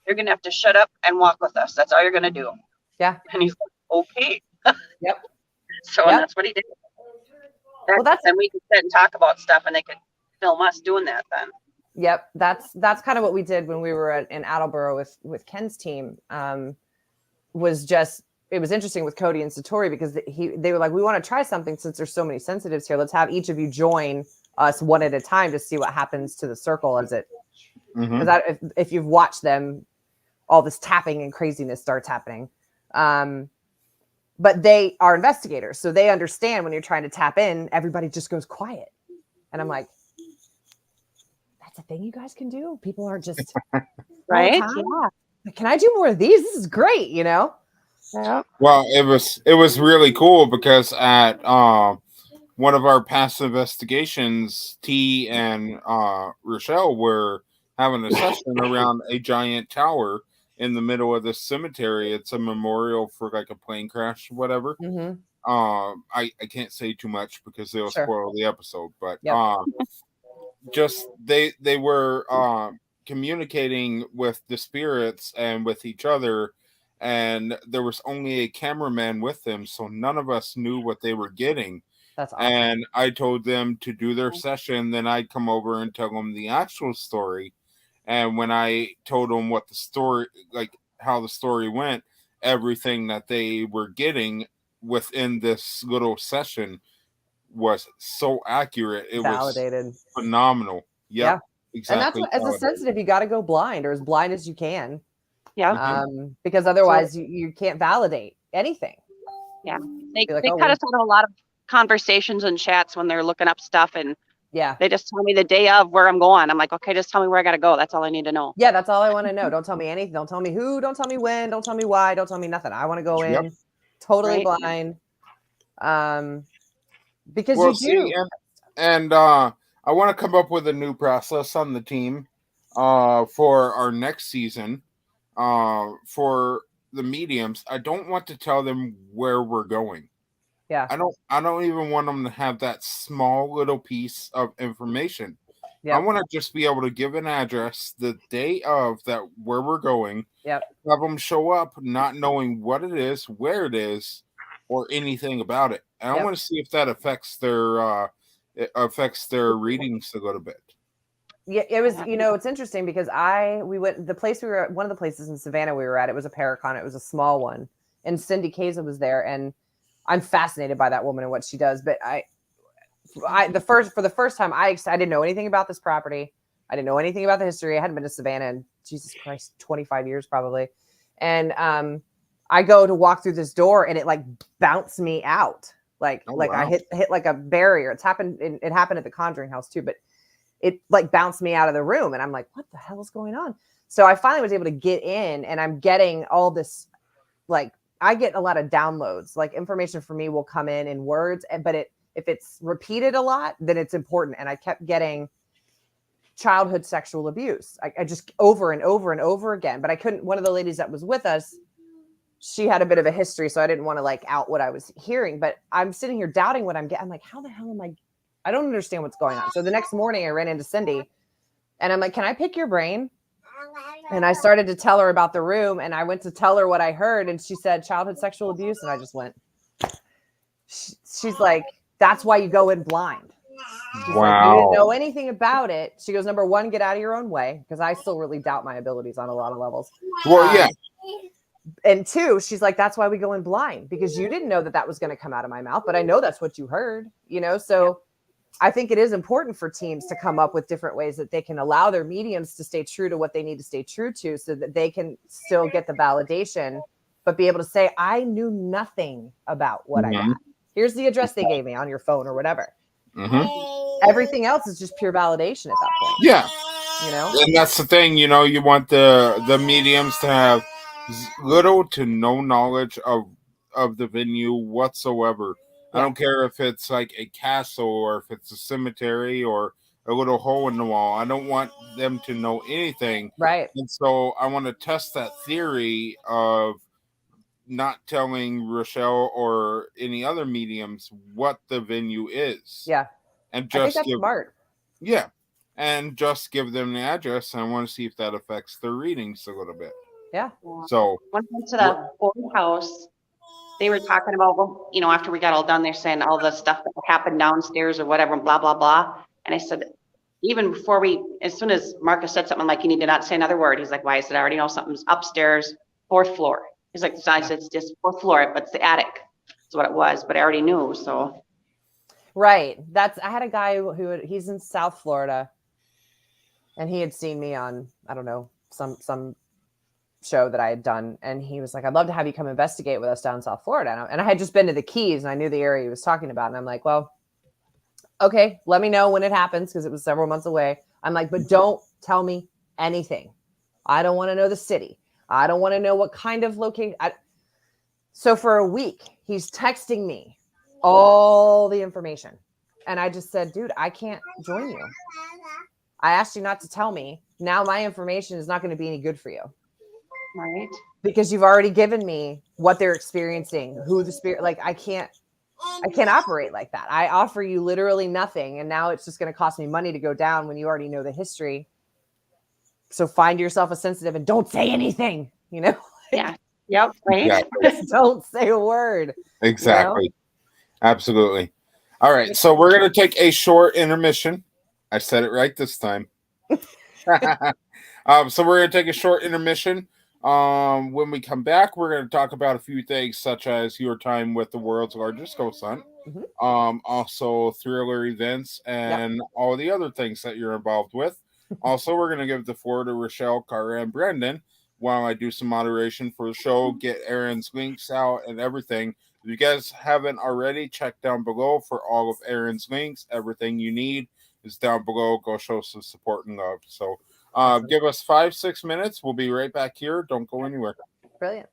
"You're gonna have to shut up and walk with us. That's all you're gonna do." Yeah. And he's like, "Okay." Yep. So and that's what he did. And we could sit and talk about stuff, and they could film us doing that then. Yep, that's kind of what we did when we were in Attleboro with Ken's team. It was interesting with Cody and Satori, because they were like, we want to try something since there's so many sensitives here. Let's have each of you join us one at a time to see what happens to the circle as it. Because if you've watched them, all this tapping and craziness starts happening. But they are investigators, so they understand when you're trying to tap in, everybody just goes quiet. And I'm like, that's a thing you guys can do. People aren't just right. Yeah. Can I do more of these? This is great, Yeah. Well, it was really cool because at one of our past investigations, T and Rochelle were having a session around a giant tower in the middle of this cemetery. It's a memorial for like a plane crash or whatever. Mm-hmm. I can't say too much because they'll spoil the episode, but just they were communicating with the spirits and with each other, and there was only a cameraman with them, so none of us knew what they were getting. That's awesome. And I told them to do their session, then I'd come over and tell them the actual story. And when I told them what the story, like how the story went, everything that they were getting within this little session was so accurate. It validated. Was phenomenal. Yep, yeah, exactly. And that's what, as a sensitive, you got to go blind, or as blind as you can. Yeah. Because otherwise you can't validate anything. Yeah. They cut us out of a lot of conversations and chats when they're looking up stuff, and they just tell me the day of where I'm going. I'm like, okay, just tell me where I got to go. That's all I need to know. Yeah, that's all I want to know. Don't tell me anything. Don't tell me who. Don't tell me when. Don't tell me why. Don't tell me nothing. I want to go in totally blind. Because you do. And I want to come up with a new process on the team for our next season. For the mediums, I don't want to tell them where we're going. Yeah. I don't even want them to have that small little piece of information. Yep. I want to just be able to give an address the day of that where we're going. Yep. Have them show up not knowing what it is, where it is, or anything about it. And I want to see if that affects their readings a little bit. Yeah, it was, it's interesting because we went, the place we were at, one of the places in Savannah we were at, it was a Paracon. It was a small one. And Cindy Keza was there. And I'm fascinated by that woman and what she does. But for the first time, I didn't know anything about this property. I didn't know anything about the history. I hadn't been to Savannah in, Jesus Christ, 25 years probably. And I go to walk through this door and it like bounced me out. Wow. I hit like a barrier. It happened at the Conjuring House too, but it like bounced me out of the room. And I'm like, what the hell is going on? So I finally was able to get in, and I'm getting all this, like, I get a lot of downloads, like information for me will come in words, but if it's repeated a lot, then it's important. And I kept getting childhood sexual abuse. I just over and over and over again, but I couldn't, one of the ladies that was with us, she had a bit of a history. So I didn't want to like out what I was hearing, but I'm sitting here doubting what I'm getting. I'm like, how the hell am I don't understand what's going on. So the next morning I ran into Cindy and I'm like, can I pick your brain? And I started to tell her about the room, and I went to tell her what I heard, and she said childhood sexual abuse. And I just went, she's like, that's why you go in blind. She's like, you didn't know anything about it. She goes, number one, get out of your own way, because I still really doubt my abilities on a lot of levels. Well, yeah. And two, she's like, that's why we go in blind, because you didn't know that was going to come out of my mouth, but I know that's what you heard, you know? So I think it is important for teams to come up with different ways that they can allow their mediums to stay true to what they need to stay true to, so that they can still get the validation, but be able to say, I knew nothing about what I got. Here's the address they gave me on your phone or whatever. Everything else is just pure validation at that point. Yeah. You know? And that's the thing, you know, you want the mediums to have little to no knowledge of the venue whatsoever. I don't care if it's like a castle or if it's a cemetery or a little hole in the wall. I don't want them to know anything. Right. And so I want to test that theory of not telling Rochelle or any other mediums what the venue is. Yeah. And just I think that's smart. Yeah. And just give them the address. And I want to see if that affects their readings a little bit. Yeah. So when we went to the old house, they were talking about, well, you know, after we got all done, they're saying all the stuff that happened downstairs or whatever, blah, blah, blah. And I said, even before as soon as Marcus said something like, you need to not say another word. He's like, why? I said, I already know something's upstairs, 4th floor. He's like, I said, it's just 4th floor, but it's the attic. That's what it was. But I already knew. So. Right. I had a guy he's in South Florida, and he had seen me on, I don't know, some show that I had done, and he was like, I'd love to have you come investigate with us down in South Florida. And I had just been to the Keys, and I knew the area he was talking about, and I'm like, well, okay, let me know when it happens, because it was several months away. I'm like, but don't tell me anything. I don't want to know the city. I don't want to know what kind of location. So for a week, he's texting me all the information, and I just said, dude, I can't join you. I asked you not to tell me. Now my information is not going to be any good for you. Right. Because you've already given me what they're experiencing, who the spirit, like I can't operate like that. I offer you literally nothing. And now it's just going to cost me money to go down when you already know the history. So find yourself a sensitive and don't say anything, you know? Yeah. Yep. Right. Exactly. Just don't say a word. Exactly. You know? Absolutely. All right. So we're going to take a short intermission. I said it right this time. So we're going to take a short intermission. When we come back, we're going to talk about a few things such as your time with the world's largest ghost hunt, also thriller events, and all the other things that you're involved with. Also, we're going to give the floor to Rochelle, Cara, and Brendan while I do some moderation for the show, get Erin's links out and everything. If you guys haven't already, check down below for all of Erin's links. Everything you need is down below. Go show some support and love. So give us 5-6 minutes. We'll be right back here. Don't go anywhere. Brilliant.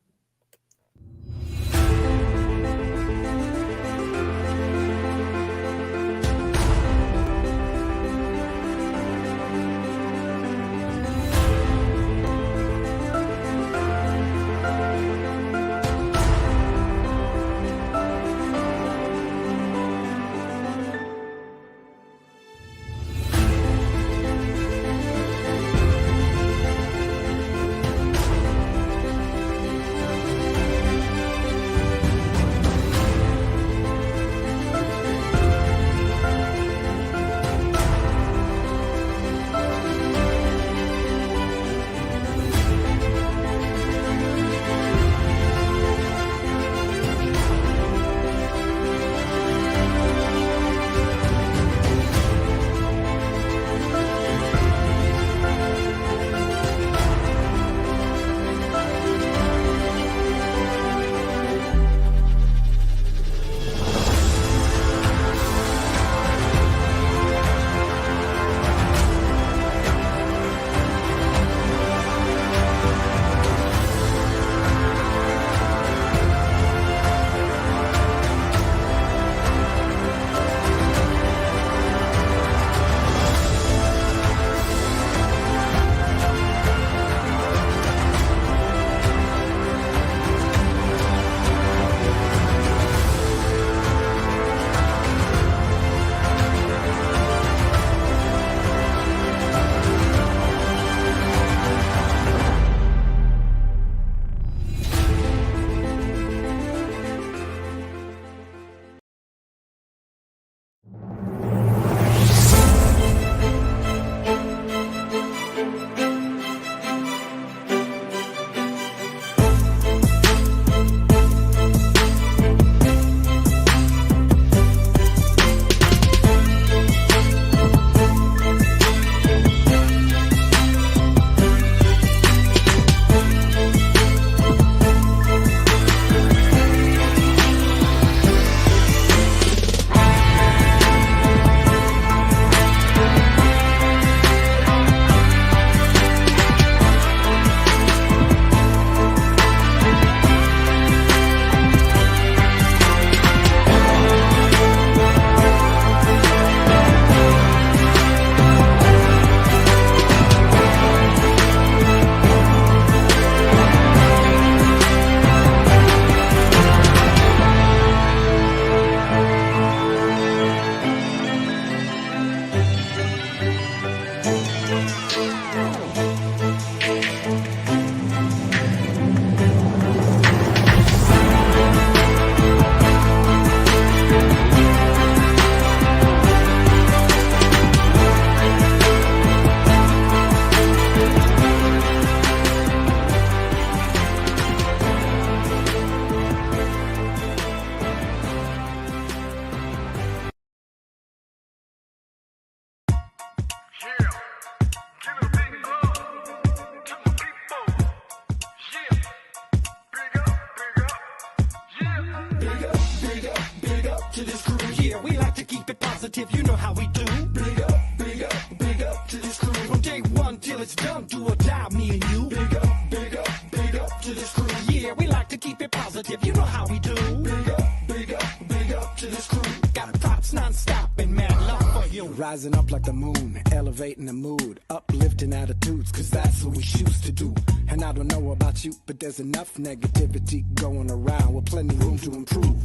to this crew. Yeah, we like to keep it positive. You know how we do. Big up, big up, big up to this crew. From day one till it's done, do or die, me and you. Big up, big up, big up to this crew. Yeah, we like to keep it positive. You know how we do. Big up, big up, big up to this crew. Got props non-stop and mad love for you. Rising up like the moon, elevating the mood, uplifting attitudes, cause that's what we choose to do. And I don't know about you, but there's enough negativity going around with plenty room to improve.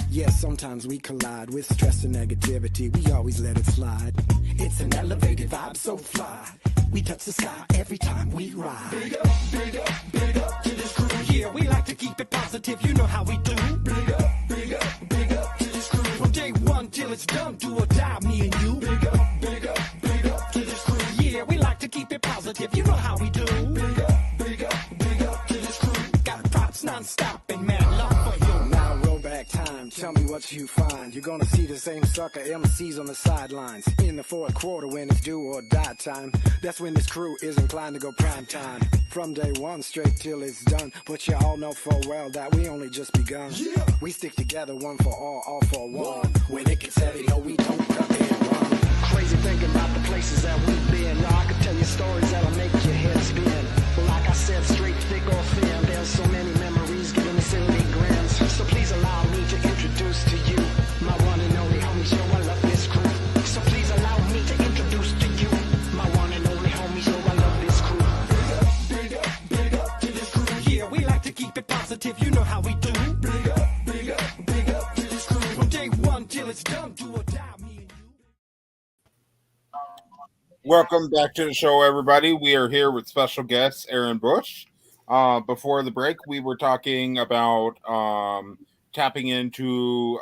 Yeah, sometimes we collide with stress and negativity. We always let it slide. It's an elevated vibe, so fly. We touch the sky every time we ride. Big up, big up, big up to this crew. Yeah, we like to keep it positive. You know how we do. Big up, big up, big up to this crew. From day one till it's done, do or die, me and you. Big up, big up, big up to this crew. Yeah, we like to keep it positive. You know how we do. Big up, big up, big up to this crew. Got props non-stop and mad love for you. Now roll back time, tell me what you find. You're gonna see the same sucker MCs on the sidelines. In the fourth quarter when it's do or die time, that's when this crew is inclined to go prime time. From day one straight till it's done, but you all know full well that we only just begun. Yeah. We stick together, one for all for one. When it gets heavy, no, we don't cut and run. Crazy thinking about the places that we've been. Now I could tell you stories that'll make your head spin. But like I said, straight, thick or thin, there's so many memories giving me silly grins. So please allow me to introduce to you my one and only homies, yo, I love this crew. So please allow me to introduce to you my one and only homies, yo, I love this crew. Big up, big up to this crew. Yeah, we like to keep it positive. You know how we do. Big up, big up, big up to this crew. From day one till it's done, do or die, me and you. Welcome back to the show, everybody. We are here with special guest Erin Bush. Before the break, we were talking about tapping into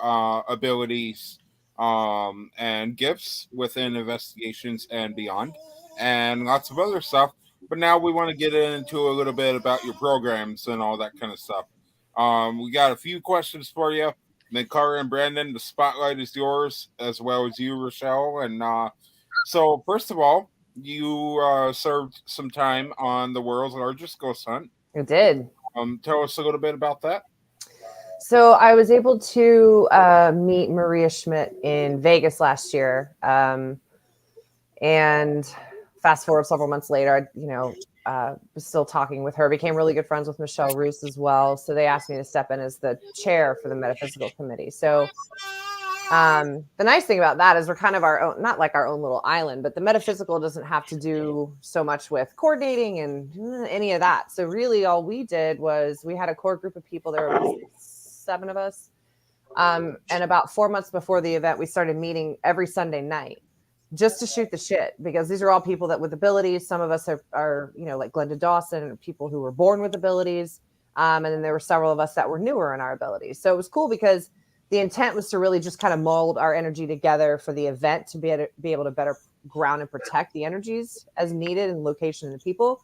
abilities and gifts within investigations and beyond, and lots of other stuff. But now we want to get into a little bit about your programs and all that kind of stuff. We got a few questions for you. And then Cara and Brandon, the spotlight is yours, as well as you, Rochelle. And so, first of all, you served some time on the world's largest ghost hunt. I did. Tell us a little bit about that. So I was able to meet Maria Schmidt in Vegas last year. And fast forward several months later, was still talking with her, became really good friends with Michelle Roos as well. So they asked me to step in as the chair for the metaphysical committee. So the nice thing about that is we're kind of our own, not like our own little island, but the metaphysical doesn't have to do so much with coordinating and any of that. So really all we did was we had a core group of people. There were 7 of us. And about 4 months before the event, we started meeting every Sunday night just to shoot the shit, because these are all people that with abilities. Some of us are like Glenda Dawson, people who were born with abilities. And then there were several of us that were newer in our abilities. So it was cool because the intent was to really just kind of mold our energy together for the event to be able to better ground and protect the energies as needed and location and the people.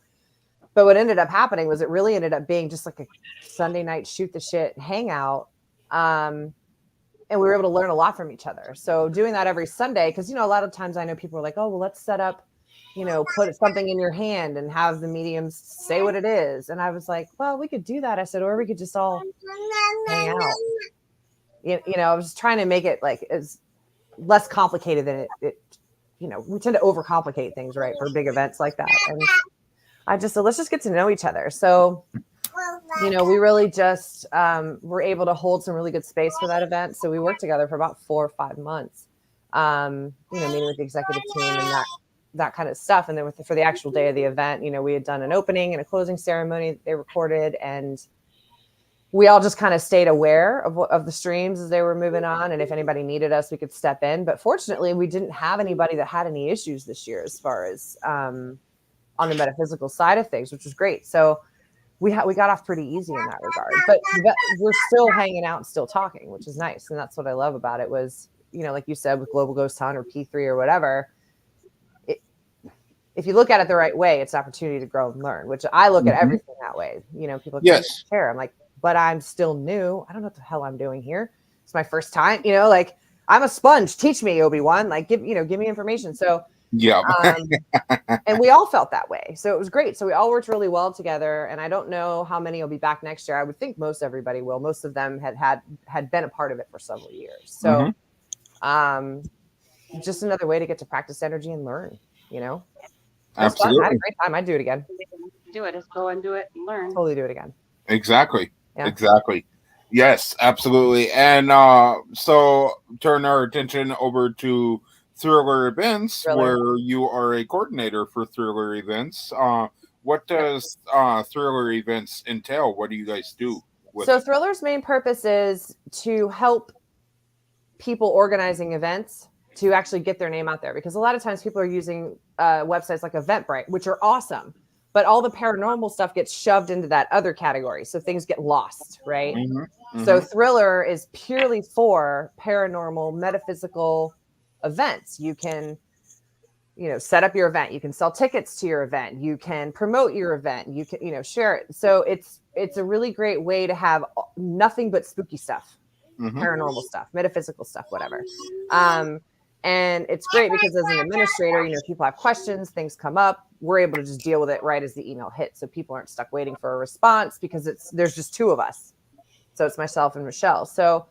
But what ended up happening was it really ended up being just like a Sunday night shoot the shit hangout. And we were able to learn a lot from each other. So doing that every Sunday, because, a lot of times I know people are like, oh, well, let's set up, put something in your hand and have the mediums say what it is. And I was like, well, we could do that. I said, or we could just all hang out. I was trying to make it like as less complicated than it we tend to overcomplicate things, right? For big events like that. And I just said, let's just get to know each other. So, we really just were able to hold some really good space for that event. So we worked together for about 4 or 5 months, meeting with the executive team and that kind of stuff. And then for the actual day of the event, we had done an opening and a closing ceremony that they recorded, and we all just kind of stayed aware of the streams as they were moving on. And if anybody needed us, we could step in. But fortunately, we didn't have anybody that had any issues this year as far as on the metaphysical side of things, which was great. So we got off pretty easy in that regard. But we're still hanging out and still talking, which is nice. And that's what I love about it was, like you said, with Global Ghost Hunt or P3 or whatever, if you look at it the right way, it's an opportunity to grow and learn, which I look at everything that way. People Yes. care. I'm like, but I'm still new. I don't know what the hell I'm doing here. It's my first time, I'm a sponge. Teach me, Obi-Wan, give me information. So Yeah. And we all felt that way. So it was great. So we all worked really well together. And I don't know how many will be back next year. I would think most everybody will. Most of them had been a part of it for several years. So just another way to get to practice energy and learn, you know? Absolutely. I had a great time. I'd do it again. Do it. Just go and do it and learn. Totally do it again. Exactly. Yeah. Exactly. Yes, absolutely. And so turn our attention over to Thriller Events, where you are a coordinator for Thriller Events. What does Thriller Events entail? What do you guys do? So Thriller's main purpose is to help people organizing events to actually get their name out there, because a lot of times people are using websites like Eventbrite, which are awesome, but all the paranormal stuff gets shoved into that other category. So things get lost, right? So Thriller is purely for paranormal, metaphysical events. You can, set up your event. You can sell tickets to your event. You can promote your event. You can, share it. So it's a really great way to have nothing but spooky stuff, paranormal stuff, metaphysical stuff, whatever. And it's great because as an administrator, people have questions, things come up. We're able to just deal with it right as the email hits. So people aren't stuck waiting for a response because there's just two of us. So it's myself and Michelle. So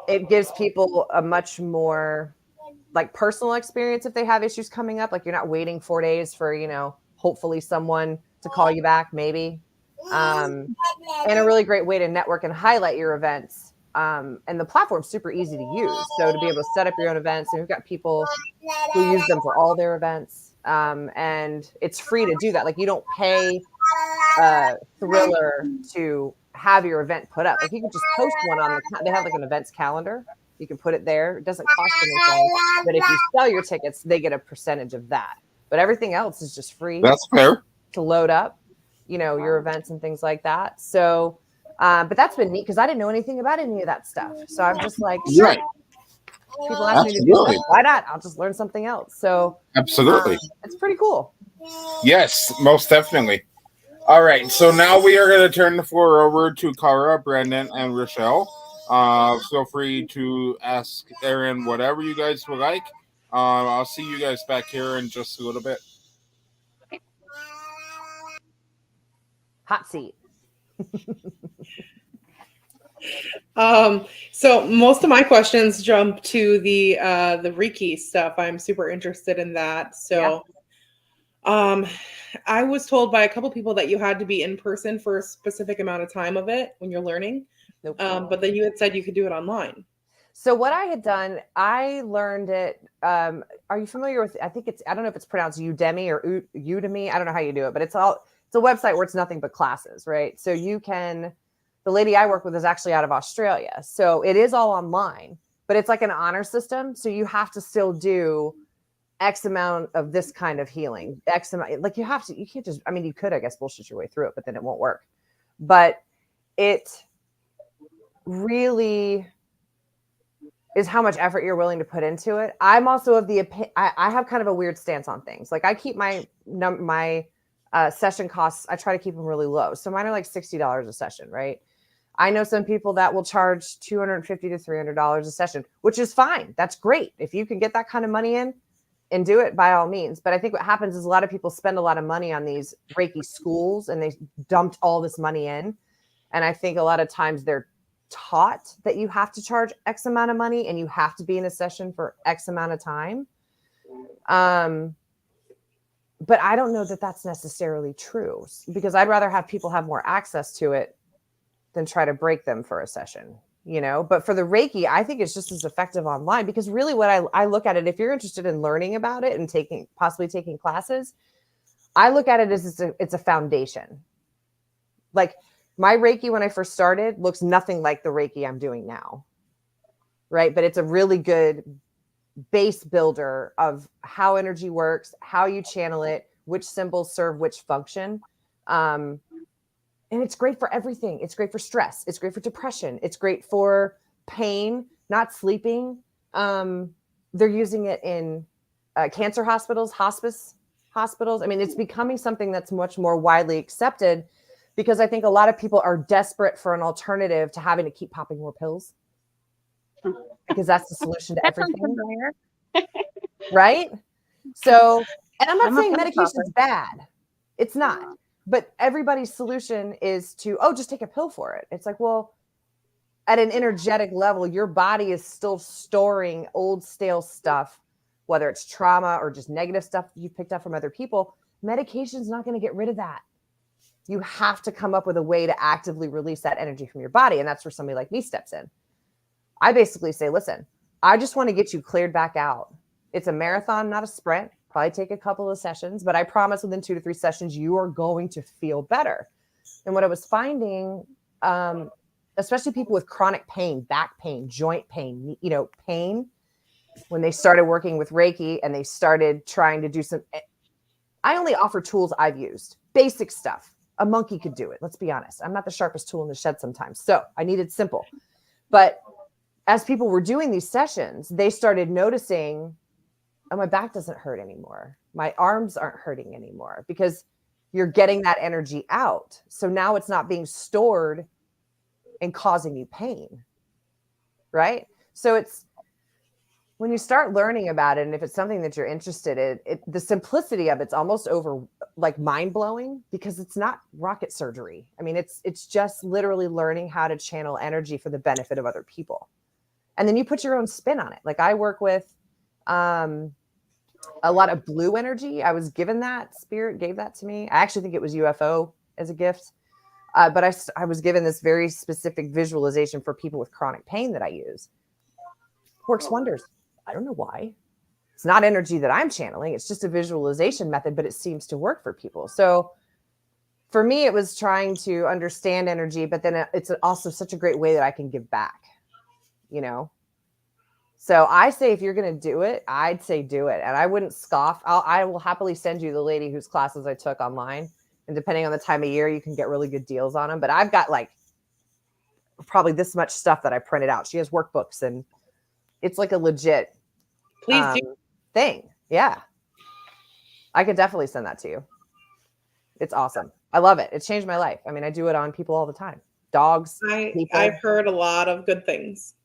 it gives people a much more personal experience if they have issues coming up. Like you're not waiting 4 days for, hopefully someone to call you back, maybe. And a really great way to network and highlight your events. And the platform's super easy to use. So to be able to set up your own events, and we've got people who use them for all their events. And it's free to do that. Like you don't pay Thriller to have your event put up. Like you can just post one on they have an events calendar. You can put it there. It doesn't cost anything. But if you sell your tickets, they get a percentage of that. But everything else is just free. That's fair. To load up, your events and things like that. So but that's been neat because I didn't know anything about any of that stuff. So I'm just like, sure. Right. People ask me to do stuff. Why not? I'll just learn something else. So absolutely. It's pretty cool. Yes, most definitely. All right. So now we are going to turn the floor over to Cara, Brandon, and Rochelle. Feel free to ask Erin whatever you guys would like. I'll see you guys back here in just a little bit. Hot seat. So most of my questions jump to the Reiki stuff. I'm super interested in that. So I was told by a couple people that you had to be in person for a specific amount of time of it when you're learning. Nope. But then you had said you could do it online. So what I had done, I learned it. Are you familiar with, I don't know if it's pronounced Udemy or Udemy. I don't know how you do it, but it's a website where it's nothing but classes, right? So the lady I work with is actually out of Australia. So it is all online, but it's like an honor system. So you have to still do X amount of this kind of healing, X amount, you can't just, you could, I guess, bullshit your way through it, but then it won't work. But it really is how much effort you're willing to put into it. I'm also of I have kind of a weird stance on things. Like I keep my session costs, I try to keep them really low. So mine are like $60 a session, right? I know some people that will charge $250 to $300 a session, which is fine. That's great. If you can get that kind of money in and do it, by all means. But I think what happens is a lot of people spend a lot of money on these Reiki schools and they dumped all this money in. And I think a lot of times they're taught that you have to charge X amount of money and you have to be in a session for X amount of time. But I don't know that that's necessarily true, because I'd rather have people have more access to it than try to break them for a session, But for the Reiki, I think it's just as effective online, because really what I look at it, if you're interested in learning about it and possibly taking classes, I look at it as it's a foundation. Like my Reiki when I first started looks nothing like the Reiki I'm doing now, right? But it's a really good base builder of how energy works, how you channel it, which symbols serve which function. And it's great for everything. It's great for stress. It's great for depression. It's great for pain, not sleeping. They're using it in cancer hospitals, hospice hospitals. It's becoming something that's much more widely accepted, because I think a lot of people are desperate for an alternative to having to keep popping more pills, because that's the solution to everything. Right? So, and I'm not I'm a saying pill medication's bad. It's not. But everybody's solution is to, just take a pill for it. It's like, well, at an energetic level, your body is still storing old stale stuff, whether it's trauma or just negative stuff you picked up from other people. Medication's not going to get rid of that. You have to come up with a way to actively release that energy from your body. And that's where somebody like me steps in. I basically say, listen, I just want to get you cleared back out. It's a marathon, not a sprint. Probably take a couple of sessions, but I promise within 2 to 3 sessions, you are going to feel better. And what I was finding, especially people with chronic pain, back pain, joint pain, pain, when they started working with Reiki and they started trying to do I only offer tools I've used, basic stuff. A monkey could do it. Let's be honest. I'm not the sharpest tool in the shed sometimes. So I needed simple. But as people were doing these sessions, they started noticing, oh, my back doesn't hurt anymore. My arms aren't hurting anymore because you're getting that energy out. So now it's not being stored and causing you pain, right? So it's when you start learning about it, and if it's something that you're interested in, the simplicity of it's almost mind-blowing because it's not rocket surgery. I mean, it's just literally learning how to channel energy for the benefit of other people. And then you put your own spin on it. Like I work with a lot of blue energy. I was given that. Spirit gave that to me. I actually think it was UFO as a gift. But I was given this very specific visualization for people with chronic pain that I use. Works wonders. I don't know why. It's not energy that I'm channeling. It's just a visualization method, but it seems to work for people. So for me, it was trying to understand energy, but then it's also such a great way that I can give back, So I say, if you're going to do it, I'd say do it. And I wouldn't scoff. I will happily send you the lady whose classes I took online. And depending on the time of year, you can get really good deals on them. But I've got like probably this much stuff that I printed out. She has workbooks and it's like a legit thing. Yeah. I could definitely send that to you. It's awesome. I love it. It changed my life. I mean, I do it on people all the time. Dogs. I've heard a lot of good things.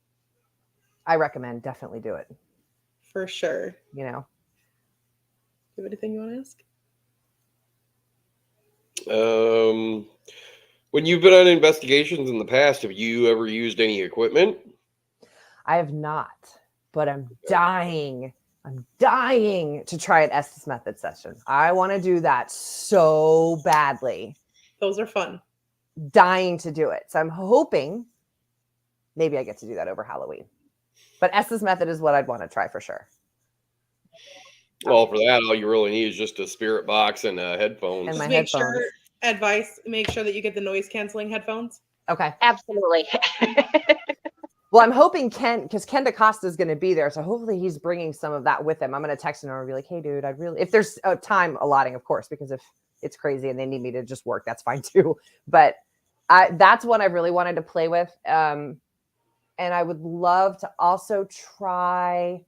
I recommend definitely do it. For sure. You have anything you want to ask? When you've been on investigations in the past, have you ever used any equipment? I have not, but I'm dying to try an Estes method session. I want to do that so badly. Those are fun. Dying to do it. So I'm hoping maybe I get to do that over Halloween. But Estes method is what I'd want to try for sure. Well, for that, all you really need is just a spirit box and headphones. And make sure that you get the noise canceling headphones. Okay. Absolutely. Well, I'm hoping because Ken DaCosta is going to be there. So hopefully he's bringing some of that with him. I'm going to text him and be like, hey, dude, if there's a time allotting, of course, because if it's crazy and they need me to just work, that's fine too. But that's one I really wanted to play with. And I would love to also try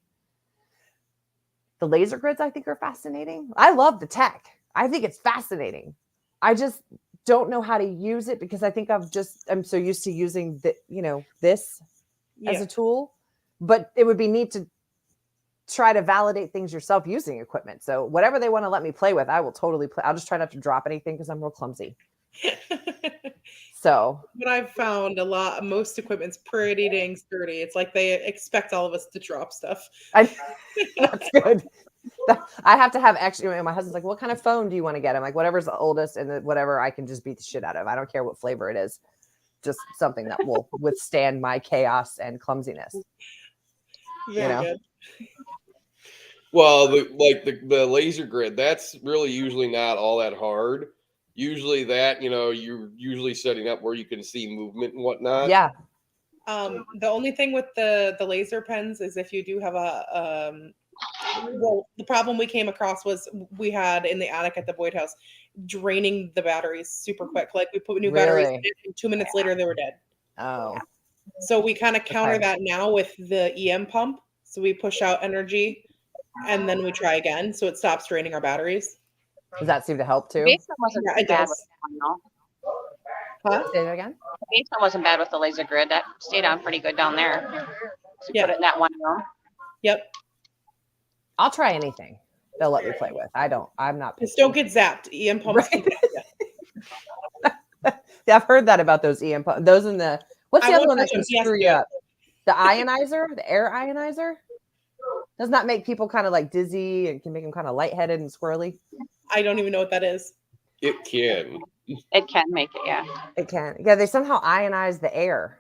the laser grids. I think are fascinating. I love the tech. I think it's fascinating. I just don't know how to use it because I think I'm so used to using this as a tool, but it would be neat to try to validate things yourself using equipment. So whatever they want to let me play with, I will totally play. I'll just try not to drop anything because I'm real clumsy. So, but I've found most equipment's pretty dang sturdy. It's like they expect all of us to drop stuff. That's good. I have to have actually, my husband's like, what kind of phone do you want to get? I'm like, whatever's the oldest and whatever I can just beat the shit out of. I don't care what flavor it is. Just something that will withstand my chaos and clumsiness. Very good. Well, the laser grid, that's really usually not all that hard. Usually that, you're usually setting up where you can see movement and whatnot. Yeah. The only thing with the laser pens is if you do have the problem we came across was we had in the attic at the Boyd house draining the batteries super quick. Like we put new batteries in and 2 minutes later they were dead. Oh. So we kind of counter that now with the EM pump. So we push out energy and then we try again. So it stops draining our batteries. Does that seem to help too? The basement wasn't bad with that one, though. Say that again? The basement wasn't bad with the laser grid. That stayed on pretty good down there. So put it in that one room. Yep. I'll try anything. they'll let me play with. I'm not. Just don't get zapped. EM pumps. Right? Yeah, I've heard that about those EM pumps. Those in the, what's the other one that can screw you up? The ionizer, the air ionizer? Doesn't that make people kind of like dizzy and can make them kind of lightheaded and squirrely? I don't even know what that is. It can. It can make it, yeah. It can. Yeah, they somehow ionize the air.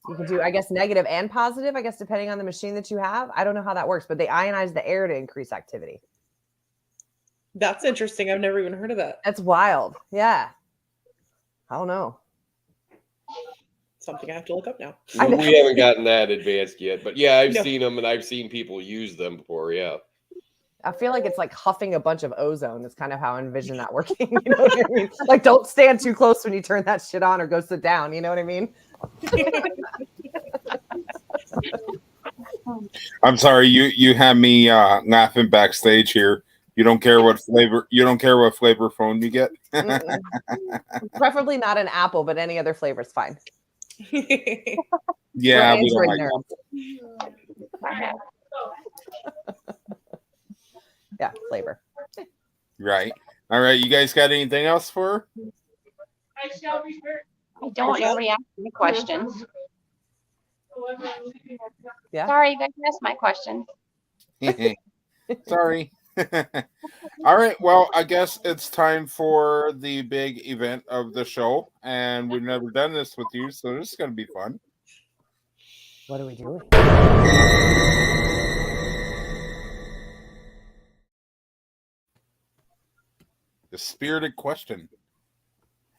You can do, I guess, negative and positive, I guess, depending on the machine that you have. I don't know how that works, but they ionize the air to increase activity. That's interesting. I've never even heard of that. That's wild. Yeah. I don't know. Something I have to look up now. We haven't gotten that advanced yet, but yeah, I've No. seen them and I've seen people use them before. Yeah. I feel like it's like huffing a bunch of ozone. Is kind of how I envision that working. You know what I mean? Like, don't stand too close when you turn that shit on, or go sit down. You know what I mean? I'm sorry, you have me laughing backstage here. You don't care what flavor phone you get. Preferably not an apple, but any other flavor is fine. Yeah, We're we don't Android like nerds. Yeah, flavor. Right. All right. You guys got anything else for her? I don't. Nobody asked me questions. Yeah. Sorry, you guys asked my questions. Sorry. All right. Well, I guess it's time for the big event of the show, and we've never done this with you, so this is going to be fun. What are we doing? The spirited question.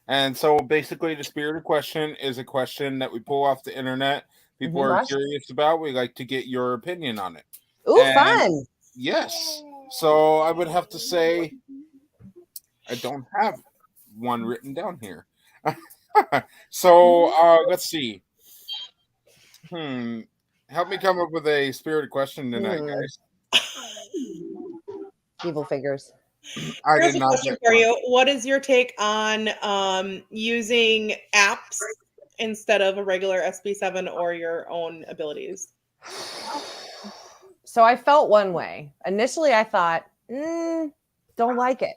And so basically the spirited question is a question that we pull off the internet. People are curious about. We like to get your opinion on it. Ooh, fun. Yes. So I would have to say I don't have one written down here. So let's see. Help me come up with a spirited question tonight, guys. Evil fingers. Here's a question for you. What is your take on using apps instead of a regular SB7 or your own abilities? So I felt one way. Initially, I thought, don't like it.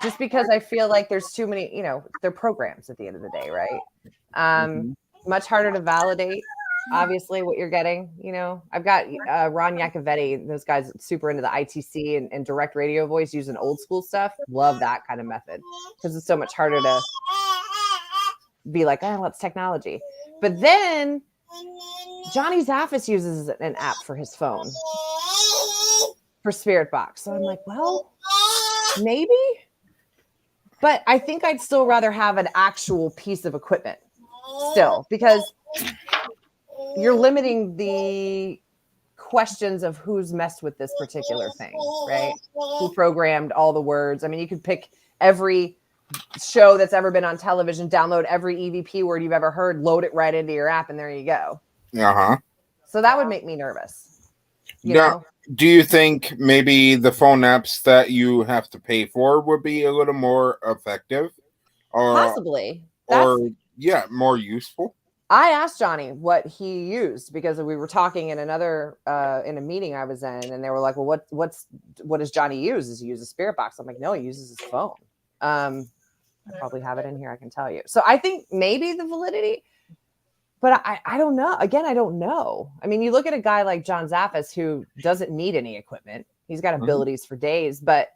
Just because I feel like there's too many, they're programs at the end of the day, right? Much harder to validate, obviously, what you're getting. I've got Ron Iacovetti, those guys super into the ITC and direct radio voice using old school stuff. Love that kind of method because it's so much harder to be like, oh, it's technology. But then Johnny Zaffis uses an app for his phone for Spirit Box. So I'm like, well, maybe. But I think I'd still rather have an actual piece of equipment still, because you're limiting the questions of who's messed with this particular thing, right? Who programmed all the words. I mean, you could pick every show that's ever been on television, download every EVP word you've ever heard, load it right into your app, and there you go. So that would make me nervous. You know? Do you think maybe the phone apps that you have to pay for would be a little more effective? Or, possibly. More useful? I asked Johnny what he used because we were talking in another in a meeting I was in, and they were like, "Well, what does Johnny use? Does he use a Spirit Box?" I'm like, "No, he uses his phone." I probably have it in here. I can tell you. So I think maybe the validity, but I don't know. Again, I don't know. I mean, you look at a guy like John Zaffis who doesn't need any equipment. He's got abilities for days, but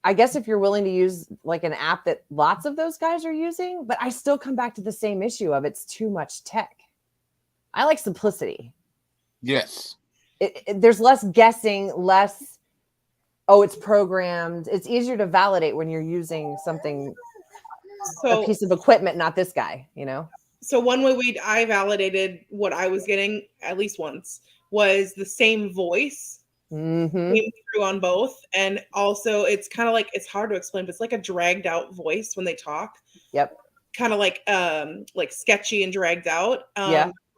I guess if you're willing to use like an app that lots of those guys are using, but I still come back to the same issue of it's too much tech. I like simplicity. Yes. There's less guessing, less, it's programmed. It's easier to validate when you're using something, a piece of equipment, not this guy, So one way I validated what I was getting at least once was the same voice came through on both. And also it's kind of like, it's hard to explain, but it's like a dragged out voice when they talk. Yep. Kind of like sketchy and dragged out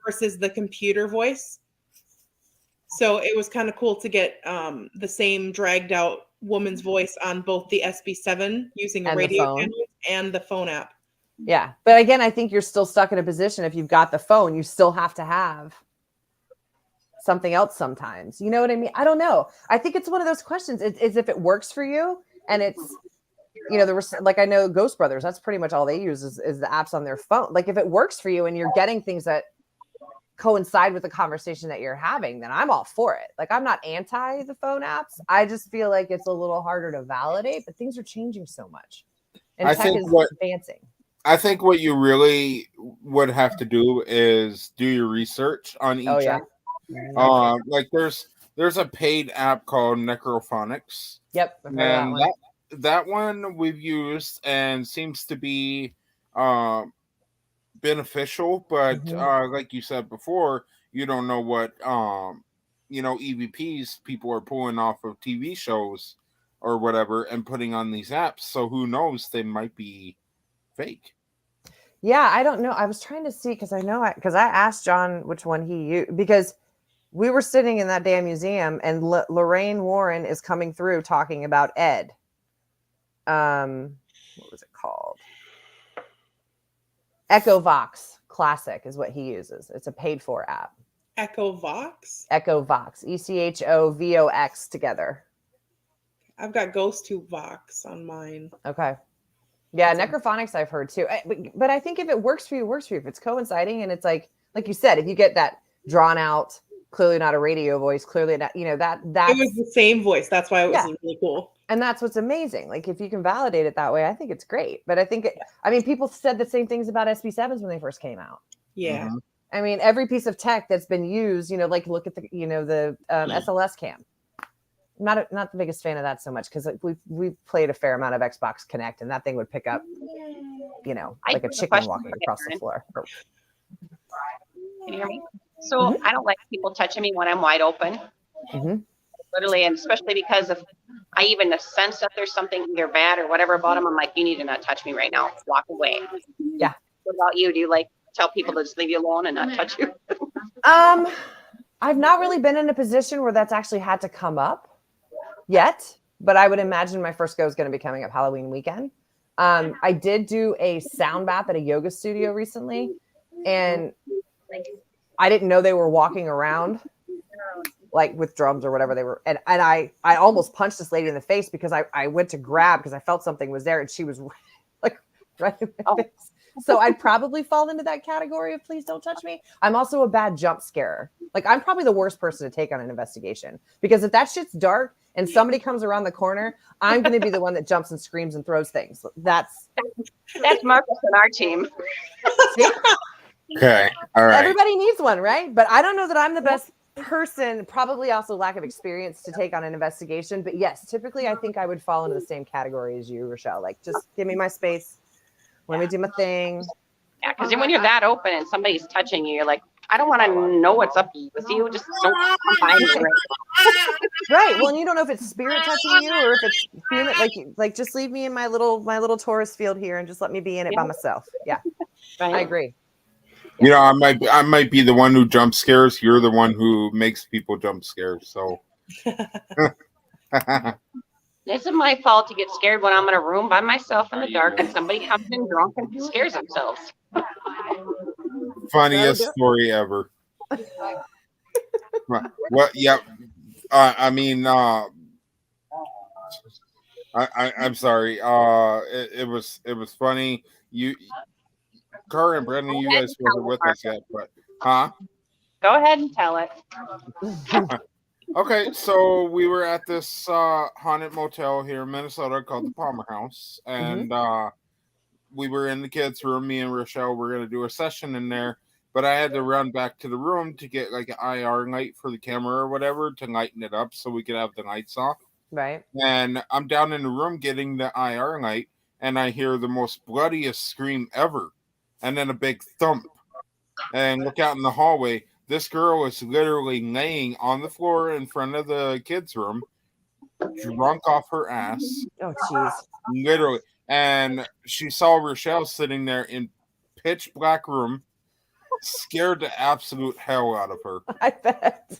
versus the computer voice. So it was kind of cool to get the same dragged out woman's voice on both the SB7 using a radio channel and the phone app. Yeah. But again, I think you're still stuck in a position. If you've got the phone, you still have to have something else sometimes. You know what I mean? I don't know. I think it's one of those questions. It's if it works for you, and it's, you know, like I know Ghost Brothers, that's pretty much all they use is the apps on their phone. Like if it works for you and you're getting things that coincide with the conversation that you're having, then I'm all for it. Like I'm not anti the phone apps. I just feel like it's a little harder to validate, but things are changing so much. And tech is advancing. I think what you really would have to do is do your research on each app. Like there's a paid app called Necrophonics. Yep. And that one we've used and seems to be beneficial, but like you said before, you don't know what you know, EVPs people are pulling off of TV shows or whatever and putting on these apps. So who knows, they might be fake. Yeah, I don't know. I was trying to see because I asked John which one he used, because we were sitting in that damn museum and Lorraine Warren is coming through talking about Ed. What was it called? EchoVox Classic is what he uses. It's a paid for app. EchoVox? EchoVox. ECHOVOX together. I've got Ghost Tube Vox on mine. Okay. Yeah, Necrophonics I've heard too. But I think if it works for you, it works for you. If it's coinciding and it's like you said, if you get that drawn out, clearly not a radio voice, clearly not, you know, that it was the same voice. That's why it was really cool. And that's what's amazing. Like if you can validate it that way, I think it's great. But I think people said the same things about SB7s when they first came out. Yeah. I mean, every piece of tech that's been used, you know, like look at the, you know, the SLS cam. Not the biggest fan of that so much because we've played a fair amount of Xbox Connect and that thing would pick up, you know, like a chicken walking across the floor. Can you hear me? So I don't like people touching me when I'm wide open. Literally, and especially because if I even sense that there's something either bad or whatever about them, I'm like, you need to not touch me right now. Walk away. Yeah. What about you? Do you like tell people to just leave you alone and not touch you? I've not really been in a position where that's actually had to come up yet, but I would imagine my first go is going to be coming up Halloween weekend. I did do a sound bath at a yoga studio recently, and I didn't know they were walking around like with drums or whatever they were. And I almost punched this lady in the face because I went to grab because I felt something was there and she was like right in my face. So I'd probably fall into that category of please don't touch me. I'm also a bad jump scarer. Like I'm probably the worst person to take on an investigation because if that shit's dark and somebody comes around the corner, I'm going to be the one that jumps and screams and throws things. That's Marcus on our team. Okay. All right. Everybody needs one, right? But I don't know that I'm the best person, probably also lack of experience to take on an investigation. But yes, typically I think I would fall into the same category as you, Rochelle. Like just give me my space. Let me do my thing. Yeah, because when you're that open and somebody's touching you, you're like, I don't want to know what's up with you. Just don't come by me. Right. Well, and you don't know if it's spirit touching you or if it's human. Like just leave me in my little Taurus field here and just let me be in it by myself. Yeah, right. I agree. You know, I might be the one who jump scares. You're the one who makes people jump scares. So it's my fault to get scared when I'm in a room by myself in the dark and somebody comes in drunk and scares themselves. Funniest story ever. What? Yeah. I mean, I'm sorry. It was funny. Cara and Brendan, you guys wasn't with us yet, but Go ahead and tell it. Okay, so we were at this haunted motel here in Minnesota called the Palmer House, and we were in the kids' room. Me and Rochelle were going to do a session in there, but I had to run back to the room to get like an IR light for the camera or whatever to lighten it up so we could have the lights off. Right. And I'm down in the room getting the IR light, and I hear the most bloodiest scream ever, and then a big thump. And look out in the hallway. This girl is literally laying on the floor in front of the kids' room, drunk off her ass. Oh, jeez. Literally. And she saw Rochelle sitting there in pitch black room, scared the absolute hell out of her. I bet.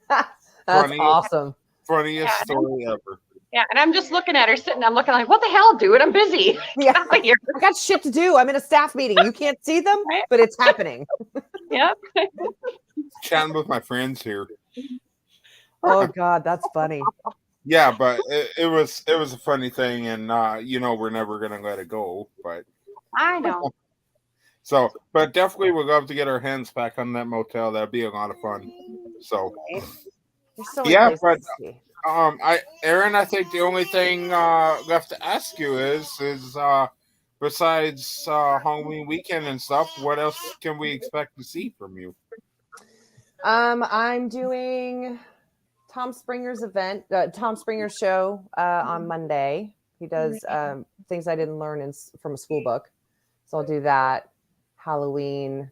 That's awesome. Funniest story ever. Yeah, and I'm just looking at her sitting. I'm looking like, what the hell, dude? I'm busy. Yeah, I got shit to do. I'm in a staff meeting. You can't see them, but it's happening. Yep. chatting with my friends here. Oh God, that's funny. Yeah, but it was a funny thing, and we're never gonna let it go. But I know. so, but definitely would love to get our hands back on that motel. That'd be a lot of fun. So There's so many yeah, places but to see. Erin, I think the only thing left to ask you is besides Halloween weekend and stuff, what else can we expect to see from you? I'm doing Tom Springer's Tom Springer's show on Monday. He does things I didn't learn from a school book, so I'll do that. Halloween.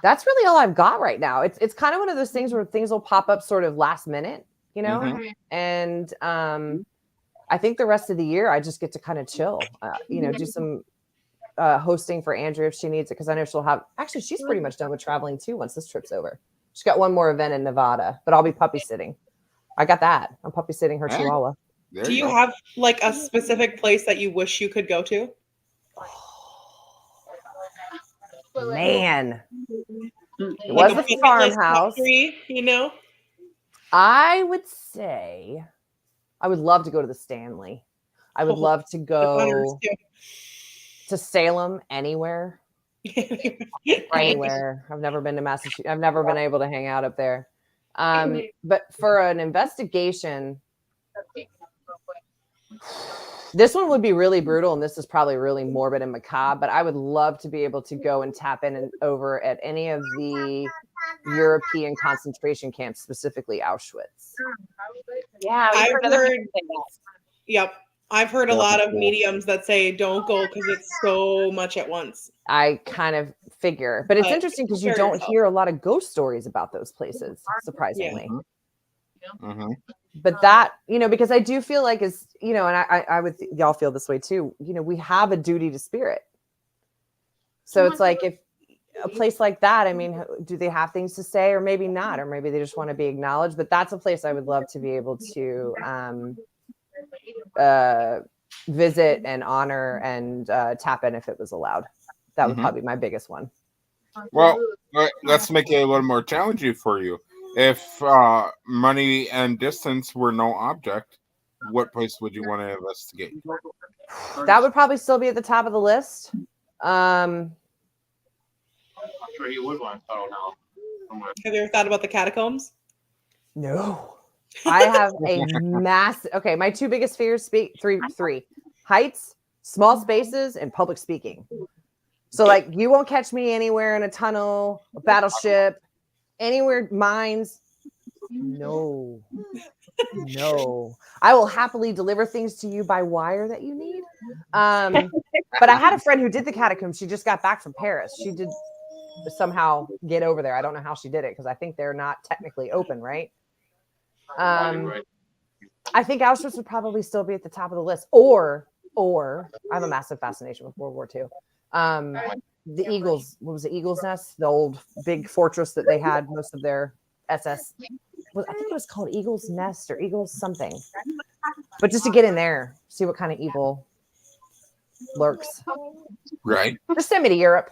That's really all I've got right now. It's kind of one of those things where things will pop up sort of last minute, and I think the rest of the year I just get to kind of chill, do some hosting for Andrea if she needs it, because I know she's pretty much done with traveling too once this trip's over. She's got one more event in Nevada, but I'll be puppy sitting. I got that. I'm puppy sitting her Chihuahua. Do you have like a specific place that you wish you could go to? Man, it Like was the farmhouse. I would say I would love to go to the Stanley. I would love to go to Salem, anywhere. Anywhere. I've never been to Massachusetts. I've never been able to hang out up there. But for an investigation, this one would be really brutal, and this is probably really morbid and macabre, but I would love to be able to go and tap in and over at any of the European concentration camps, specifically Auschwitz. Yeah, Yep. I've heard a lot of mediums that say don't go because it's so much at once. I kind of figure, but it's interesting because you don't hear a lot of ghost stories about those places, surprisingly. But that, because I do feel like and I would, y'all feel this way too, we have a duty to spirit. So it's like, if a place like that, I mean, do they have things to say, or maybe not, or maybe they just want to be acknowledged? But that's a place I would love to be able to visit and honor and tap in if it was allowed. That would probably be my biggest one. Well, let's make it a little more challenging for you. If money and distance were no object, what place would you want to investigate? That would probably still be at the top of the list. I'm sure you would want to settle down. Have you ever thought about the catacombs? No. I have a massive. Okay, my two biggest fears: three heights, small spaces, and public speaking. So, like, you won't catch me anywhere in a tunnel, a battleship, anywhere mines. No. I will happily deliver things to you by wire that you need. But I had a friend who did the catacombs. She just got back from Paris. She did somehow get over there. I don't know how she did it, because I think they're not technically open, right? I think Auschwitz would probably still be at the top of the list. Or I have a massive fascination with World War II. The Eagles, what was the Eagle's Nest? The old big fortress that they had most of their SS. I think it was called Eagle's Nest or Eagle's something. But just to get in there, see what kind of evil lurks. Right. Just send me to Europe.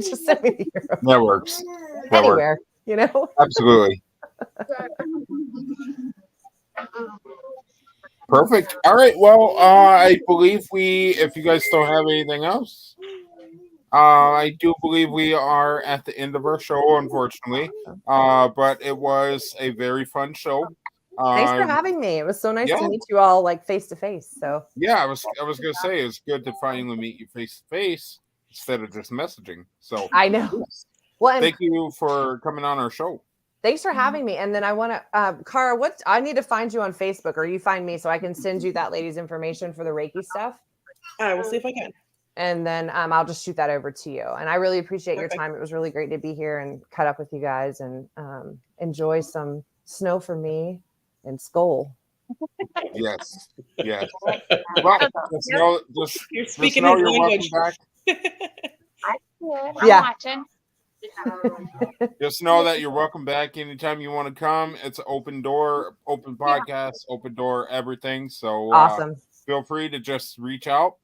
Just send me to Europe. That works. Anywhere, Absolutely. Perfect. All right. Well, I believe if you guys don't have anything else, I do believe we are at the end of our show, unfortunately. But it was a very fun show. Thanks for having me. It was so nice to meet you all, like, face to face. So yeah, I was gonna say it's good to finally meet you face to face instead of just messaging. So I know. Well, thank you for coming on our show. Thanks for having me. And then I want to, Cara, I need to find you on Facebook, or you find me so I can send you that lady's information for the Reiki stuff. I will see if I can. And then I'll just shoot that over to you. And I really appreciate your time. It was really great to be here and cut up with you guys and enjoy some snow for me and Skull. Yes. Well, you're speaking his language. I'm watching. Just know that you're welcome back anytime you want to come. It's an open door, open podcast, open door, everything. So awesome. Feel free to just reach out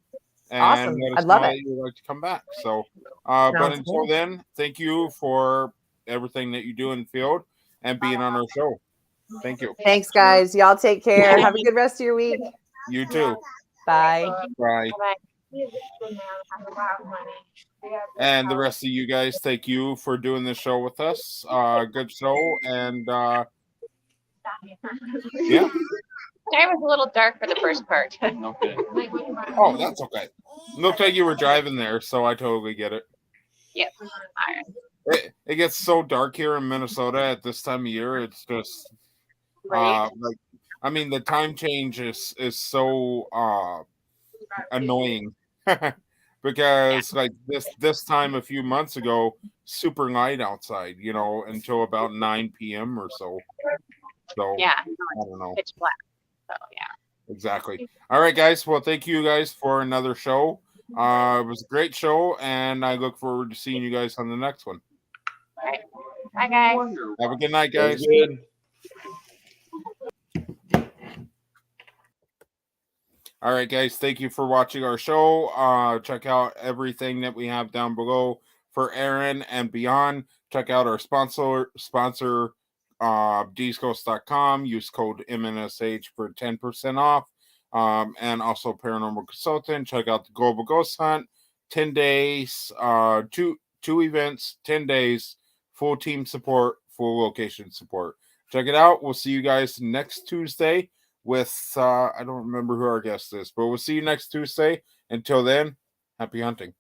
and awesome. let us I'd love know it. that you'd like to come back. So, but until then, thank you for everything that you do in the field and being on our show. Thank you. Thanks, guys. Y'all take care. Have a good rest of your week. You too. Bye. Bye. And the rest of you guys, thank you for doing the show with us. Good show. And yeah. I was a little dark for the first part. Okay. Oh, that's okay. Looked like you were driving there, so I totally get it. Yeah. All right. It gets so dark here in Minnesota at this time of year. It's just Right. like, I mean, the time change is so annoying because like this time a few months ago, super light outside, you know, until about 9 p.m. or so. So Yeah. I don't know. Pitch black. So yeah. Exactly. All right, guys. Well, thank you guys for another show. It was a great show, and I look forward to seeing you guys on the next one. All right. Bye, guys. Have a good night, guys. Good. All right, guys. Thank you for watching our show. Check out everything that we have down below for Erin and beyond. Check out our sponsor, dscoast.com. Use code MNSH for 10% off. And also Paranormal Consultant. Check out the Global Ghost Hunt. 10 days, two events, 10 days, full team support, full location support. Check it out. We'll see you guys next Tuesday with I don't remember who our guest is, but we'll see you next Tuesday. Until then, happy hunting.